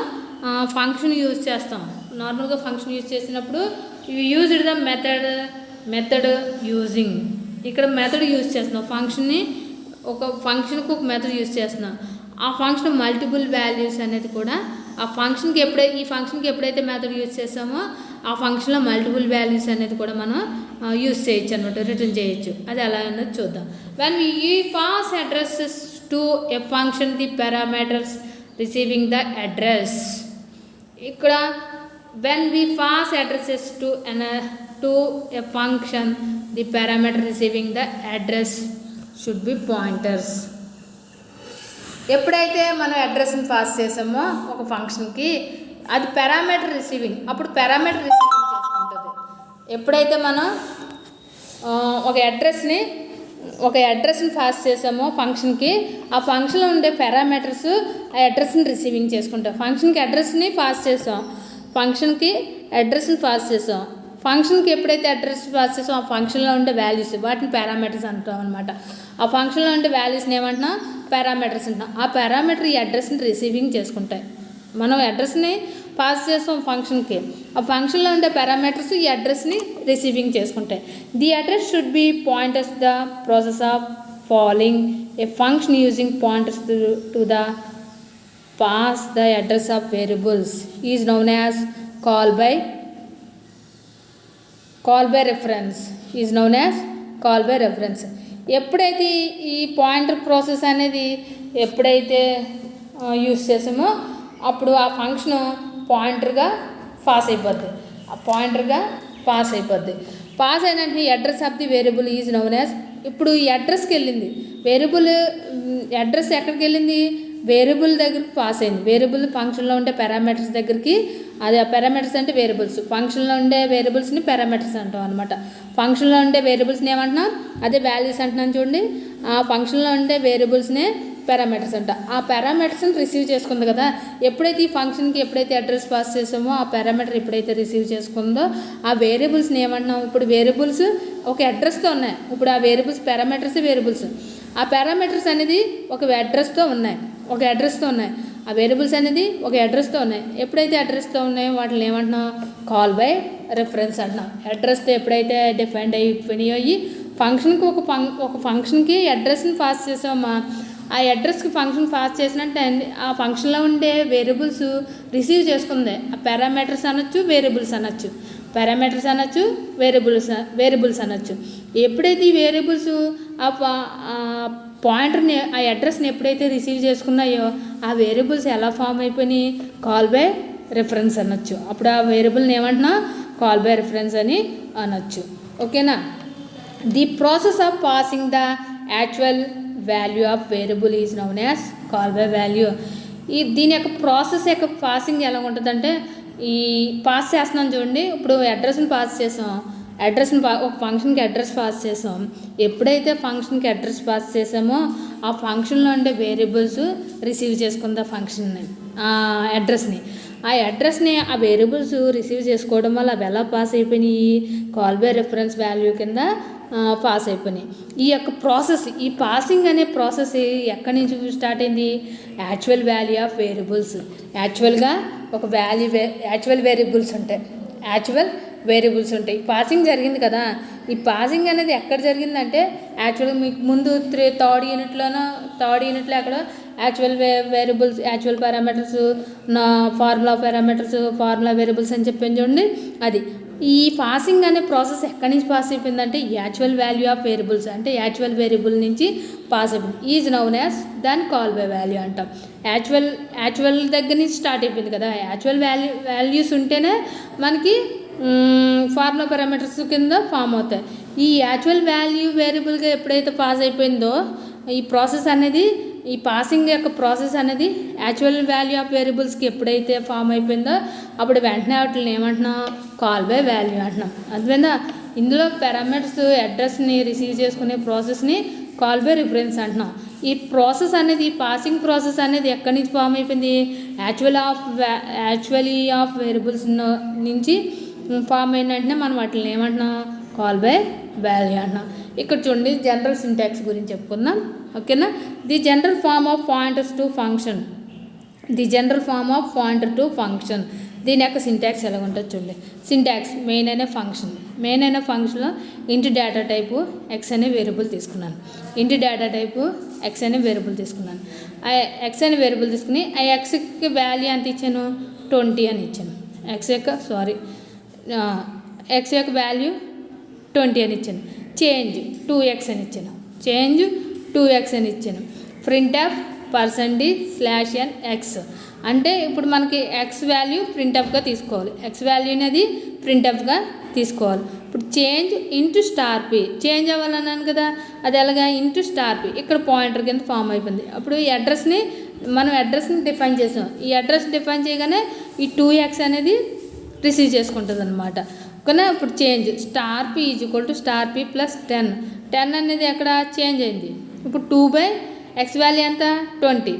ఫంక్షన్ యూజ్ చేస్తాం. నార్మల్గా ఫంక్షన్ యూజ్ చేసినప్పుడు యూజ్డ్ ద మెథడ్ యూజింగ్. ఇక్కడ మెథడ్ యూజ్ చేస్తున్నాం, ఫంక్షన్కి ఒక మెథడ్ యూజ్ చేస్తున్నాం. ఆ ఫంక్షన్ మల్టిపుల్ వాల్యూస్ అనేది కూడా ఈ ఫంక్షన్కి ఎప్పుడైతే మెథడ్ యూజ్ చేస్తామో ఆ ఫంక్షన్లో మల్టిపుల్ వాల్యూస్ అనేది కూడా మనం యూజ్ చేయొచ్చు అనమాట, రిటర్న్ చేయొచ్చు. అది ఎలా అన్నది చూద్దాం. When we pass addresses to a function the parameters receiving the address. ఇక్కడ when we pass addresses to a function the parameter receiving the address should be pointers. ఎప్పుడైతే మనం అడ్రస్ని పాస్ చేసామో ఒక ఫంక్షన్కి అది పారామీటర్ రిసీవింగ్, అప్పుడు పారామీటర్ రిసీవింగ్ చేసుకుంటుంది. ఎప్పుడైతే మనం ఒక అడ్రస్ని పాస్ చేసామో ఫంక్షన్కి, ఆ ఫంక్షన్లో ఉండే పారామీటర్స్ ఆ అడ్రస్ని రిసీవింగ్ చేసుకుంటాం. ఫంక్షన్కి అడ్రస్ని పాస్ చేసాం, ఫంక్షన్కి ఎప్పుడైతే అడ్రస్ పాస్ చేసాం ఆ ఫంక్షన్లో ఉండే వాల్యూస్ వాటిని పారామీటర్స్ అంటాం అనమాట. ఆ ఫంక్షన్లో ఉండే వాల్యూస్ని ఏమంటున్నాం, పారామీటర్స్ అంటాం. ఆ పారామీటర్ ఈ అడ్రస్ని రిసీవింగ్ చేసుకుంటాయి. మనం అడ్రస్ని పాస్ చేస్తాం ఫంక్షన్కి. ఆ ఫంక్షన్లో ఉండే పారామీటర్స్ ఈ అడ్రస్ని రిసీవింగ్ చేసుకుంటాయి. The address should be pointers the process of following A function using pointers to the pass the address of variables is known as call by reference. ఎప్పుడైతే ఈ పాయింటర్ ప్రాసెస్ అనేది ఎప్పుడైతే యూస్ చేసామో అప్పుడు ఆ function పాయింటర్గా pass అయిపోద్ది. Pass అయినట్టు address of the variable is known as. ఇప్పుడు ఈ అడ్రస్కి వెళ్ళింది వేరియబుల్, అడ్రస్ ఎక్కడికి వెళ్ళింది, వేరియబుల్ దగ్గరికి పాస్ అయింది. వేరియబుల్ ఫంక్షన్లో ఉండే పారామీటర్స్ దగ్గరికి, అది ఆ పారామీటర్స్ అంటే వేరియబుల్స్, ఫంక్షన్లో ఉండే వేరియబుల్స్ని పారామీటర్స్ అంటాం అనమాట. ఫంక్షన్లో ఉండే వేరియబుల్స్ని ఏమంటున్నాం, అదే వాల్యూస్ అంటున్నాను చూడండి. ఆ ఫంక్షన్లో ఉండే వేరియబుల్స్నే పారామీటర్స్ అంట. ఆ పారామీటర్స్ని రిసీవ్ చేసుకుంది కదా, ఎప్పుడైతే ఈ ఫంక్షన్కి ఎప్పుడైతే అడ్రస్ పాస్ చేసామో ఆ పారామీటర్ ఎప్పుడైతే రిసీవ్ చేసుకుందో ఆ వేరియబుల్స్ని ఏమంటున్నాం. ఇప్పుడు వేరియబుల్స్ ఒక అడ్రస్తో ఉన్నాయి. ఇప్పుడు ఆ వేరియబుల్స్ పారామీటర్స్ వేరియబుల్స్, ఆ పారామీటర్స్ అనేది ఒక అడ్రస్తో ఉన్నాయి. ఆ వేరియబుల్స్ అనేది ఒక అడ్రస్తో ఉన్నాయి. ఎప్పుడైతే అడ్రస్తో ఉన్నాయో వాటిని ఏమంటున్నాం, కాల్ బై రెఫరెన్స్ అంటున్నాం. అడ్రస్తో ఎప్పుడైతే డిఫైన్డ్ అయిపోయి ఫంక్షన్కి ఒక ఫంక్షన్కి అడ్రస్ని పాస్ చేసామా, ఆ అడ్రస్కి ఫంక్షన్ పాస్ చేసినట్టే ఆ ఫంక్షన్లో ఉండే వేరియబుల్స్ రిసీవ్ చేసుకుంది. ఆ పారామీటర్స్ అనొచ్చు, వేరియబుల్స్ అనొచ్చు, వేరియబుల్స్ అనొచ్చు. ఎప్పుడైతే ఈ వేరియబుల్స్ ఆ పాయింటర్ని, ఆ అడ్రస్ని ఎప్పుడైతే రిసీవ్ చేసుకున్నాయో ఆ వేరియబుల్స్ ఎలా ఫామ్ అయిపోయి కాల్ బై రెఫరెన్స్ అనొచ్చు. అప్పుడు ఆ వేరియబుల్ని ఏమంటున్నా, కాల్ బై రెఫరెన్స్ అని అనొచ్చు. ఓకేనా. The process of passing the actual value of variable is known as call by value. దీని యొక్క ప్రాసెస్ యొక్క పాసింగ్ ఎలా ఉంటుందంటే, ఈ పాస్ చేస్తున్నాం చూడండి. ఇప్పుడు అడ్రస్ని పాస్ చేసాం, ఒక ఫంక్షన్కి అడ్రస్ పాస్ చేసాం. ఎప్పుడైతే ఫంక్షన్కి అడ్రస్ పాస్ చేసామో ఆ ఫంక్షన్లో ఉండే వేరియబుల్స్ రిసీవ్ చేసుకుంది ఆ ఫంక్షన్ని, ఆ అడ్రస్ని. ఆ వేరియబుల్స్ రిసీవ్ చేసుకోవడం వల్ల అవి ఎలా పాస్ అయిపోయినాయి, కాల్ బై రెఫరెన్స్ వాల్యూ కింద పాస్ అయిపోయినాయి. ఈ యొక్క ప్రాసెస్, ఈ పాసింగ్ అనే ప్రాసెస్ ఎక్కడి నుంచి స్టార్ట్ అయింది, యాక్చువల్ వాల్యూ ఆఫ్ వేరియబుల్స్. యాక్చువల్గా ఒక యాక్చువల్ వేరియబుల్స్ ఉంటాయి. పాసింగ్ జరిగింది కదా, ఈ పాసింగ్ అనేది ఎక్కడ జరిగిందంటే యాక్చువల్గా మీకు ముందు థర్డ్ యూనిట్లో అక్కడ actual variables, actual parameters, formula variables అని చెప్పాను చూడండి. అది ఈ పాసింగ్ అనే ప్రాసెస్ ఎక్కడి నుంచి పాస్ అయిపోయిందంటే యాక్చువల్ వాల్యూ ఆఫ్ వేరియబుల్స్, అంటే యాక్చువల్ వేరియబుల్ నుంచి పాస్ అయిపోయింది. ఈజ్ నౌన్ యాజ్ దాన్ని కాల్ బై వాల్యూ అంటాం. యాక్చువల్ దగ్గర నుంచి స్టార్ట్ అయిపోయింది కదా. యాక్చువల్ వాల్యూస్ ఉంటేనే మనకి ఫార్ములా పారామీటర్స్ కింద ఫామ్ అవుతాయి. ఈ యాక్చువల్ వాల్యూ వేరియబుల్గా ఎప్పుడైతే పాస్ అయిపోయిందో ఈ ప్రాసెస్ అనేది, ఈ పాసింగ్ యొక్క ప్రాసెస్ అనేది యాక్చువల్ వాల్యూ ఆఫ్ వేరియబుల్స్కి ఎప్పుడైతే ఫామ్ అయిపోయిందో అప్పుడు వెంటనే వాటిని ఏమంటున్నాం, కాల్ బై వాల్యూ అంటున్నాం. అర్థమైందా. ఇందులో పారామీటర్స్ అడ్రస్ని రిసీవ్ చేసుకునే ప్రాసెస్ని కాల్ బై రిఫరెన్స్ అంటున్నాం. ఈ ప్రాసెస్ అనేది, ఈ పాసింగ్ ప్రాసెస్ అనేది ఎక్కడి నుంచి ఫామ్ అయిపోయింది, యాక్చువల్లీ ఆఫ్ వేరియబుల్స్ నుంచి ఫామ్ అయిన వెంటనే మనం వాటిని ఏమంటున్నాం, కాల్ బై వాల్యూ అంటున్నాం. ఇక్కడ చూడండి జనరల్ సింటాక్స్ గురించి చెప్పుకుందాం. ఓకేనా. The general form of pointers to function. దీని యొక్క సింటాక్స్ ఎలా ఉంటుంది చూడండి. సింటాక్స్ మెయిన్ అయిన ఫంక్షన్లో ఇంటి డేటా టైపు ఎక్స్ అనే వేరియబుల్ తీసుకున్నాను. ఆ ఎక్స్ అనే వేరియబుల్ తీసుకుని ఆ ఎక్స్కి వాల్యూ ఎంత ఇచ్చాను, 20 అని ఇచ్చాను. ఎక్స్ యొక్క వాల్యూ 20 అని ఇచ్చాను. చేంజ్ 2x అని ఇచ్చాను. Print of %n(x). అంటే ఇప్పుడు మనకి ఎక్స్ వాల్యూ ప్రింట్అఫ్గా తీసుకోవాలి, ఇప్పుడు చేంజ్ ఇంటూ $p, చేంజ్ అవ్వాలన్నాను కదా, అది ఎలాగా, ఇంటూ $p. ఇక్కడ పాయింటర్ కింద ఫామ్ అయిపోయింది. అప్పుడు ఈ అడ్రస్ని డిఫైన్ చేసాం. ఈ అడ్రస్ డిఫైన్ చేయగానే ఈ 2x అనేది రిసీవ్ చేసుకుంటుంది అనమాట. ఓకేనా. ఇప్పుడు చేంజ్ $p + 10 అనేది ఎక్కడ చేంజ్ అయింది. ఇప్పుడు 2/x వాల్యూ ఎంత 20,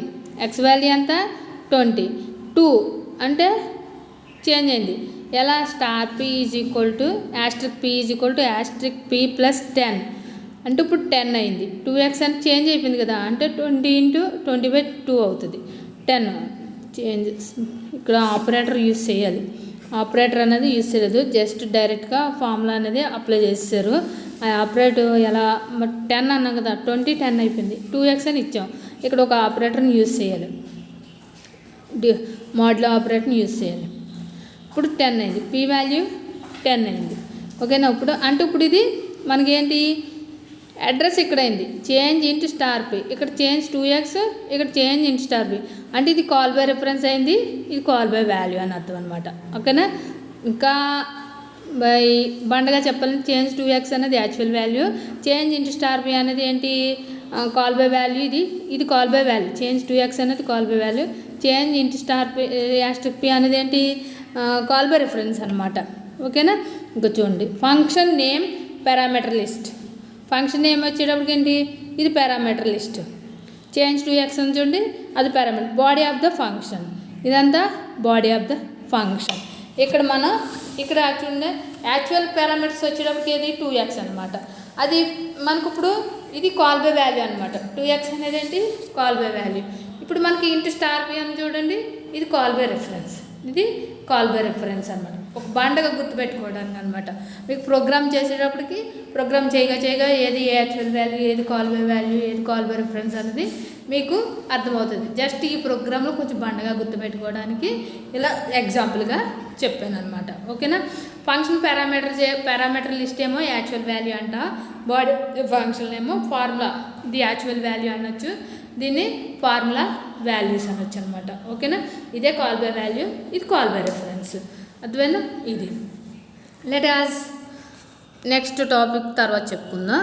2 అంటే చేంజ్ అయింది. ఎలా, $p *p + 10 అంటే ఇప్పుడు 10 అయింది. 2x అని చేంజ్ అయిపోయింది కదా, అంటే 20 × 20/2 అవుతుంది. 10 చేంజెస్ ఇక్కడ ఆపరేటర్ యూస్ చేయాలి. ఆపరేటర్ అనేది యూస్ చేయలేదు, జస్ట్ డైరెక్ట్గా ఫార్ములా అనేది అప్లై చేశారు. ఆ ఆపరేటర్ ఎలా 10 అన్నాం కదా, 20 10 అయిపోయింది, 2x అని ఇచ్చాం. ఇక్కడ ఒక ఆపరేటర్ని యూస్ చేయాలి, మోడ్లో ఆపరేటర్ని యూస్ చేయాలి. ఇప్పుడు 10 అయింది, p వాల్యూ 10 అయింది. ఓకేనా. ఇప్పుడు ఇది మనకేంటి అడ్రస్ ఇక్కడ అయింది, చేంజ్ ఇంటూ స్టార్ p, ఇక్కడ చేంజ్ 2x, ఇక్కడ చేంజ్ ఇంటూ స్టార్ p, అంటే ఇది కాల్ బై రిఫరెన్స్ అయింది, ఇది కాల్ బై వాల్యూ అని అర్థం అనమాట. ఓకేనా. ఇంకా బై బండగా చెప్పాలంటే చేంజ్ 2x అనేది actual value, change into star p అనేది ఏంటి కాల్ బై వాల్యూ, ఇది call by value, change 2x అనేది call by value, change into star p అనేది ఏంటి కాల్ బై రిఫరెన్స్ అనమాట. ఓకేనా. ఇంకా చూడండి function name parameter list, function name వచ్చేటప్పటికి ఏంటి ఇది పారామీటర్ లిస్ట్, చేంజ్ 2x అని చూడండి అది parameter, body of the function, ఇదంతా బాడీ ఆఫ్ ద ఫంక్షన్. ఇక్కడ చూడండి యాక్చువల్ పారామీటర్స్ వచ్చేటప్పటికి ఏది 2x అనమాట, అది మనకు ఇప్పుడు ఇది కాల్ బై వాల్యూ అనమాట. 2x అనేది ఏంటి కాల్ బై వాల్యూ. ఇప్పుడు మనకి ఇంటూ స్టార్ p అని చూడండి, ఇది కాల్ బై రిఫరెన్స్, ఇది కాల్ బై రిఫరెన్స్ అనమాట. ఒక బండగా గుర్తుపెట్టుకోవడానికి అనమాట. మీకు ప్రోగ్రామ్ చేసేటప్పటికి ప్రోగ్రామ్ చేయగా ఏది యాక్చువల్ వాల్యూ, ఏది కాల్ బై వాల్యూ, ఏది కాల్ బై రిఫరెన్స్ అనేది మీకు అర్థమవుతుంది. జస్ట్ ఈ ప్రోగ్రాంలో కొంచెం బండగా గుర్తుపెట్టుకోవడానికి ఇలా ఎగ్జాంపుల్గా చెప్పాను అనమాట. ఓకేనా. ఫంక్షన్ పారామీటర్ లిస్ట్ ఏమో యాక్చువల్ వాల్యూ అంట, బాడీ ఫంక్షన్ ఏమో ఫార్ములా, ఇది యాక్చువల్ వాల్యూ అనొచ్చు, దీన్ని ఫార్ములా వాల్యూస్ అనొచ్చు అనమాట. ఓకేనా. ఇదే కాల్ బై వాల్యూ, ఇది కాల్ బై రిఫరెన్స్. అర్థమైందా. ఇది లెట్ us నెక్స్ట్ టాపిక్ తర్వాత చెప్పుకుందాం.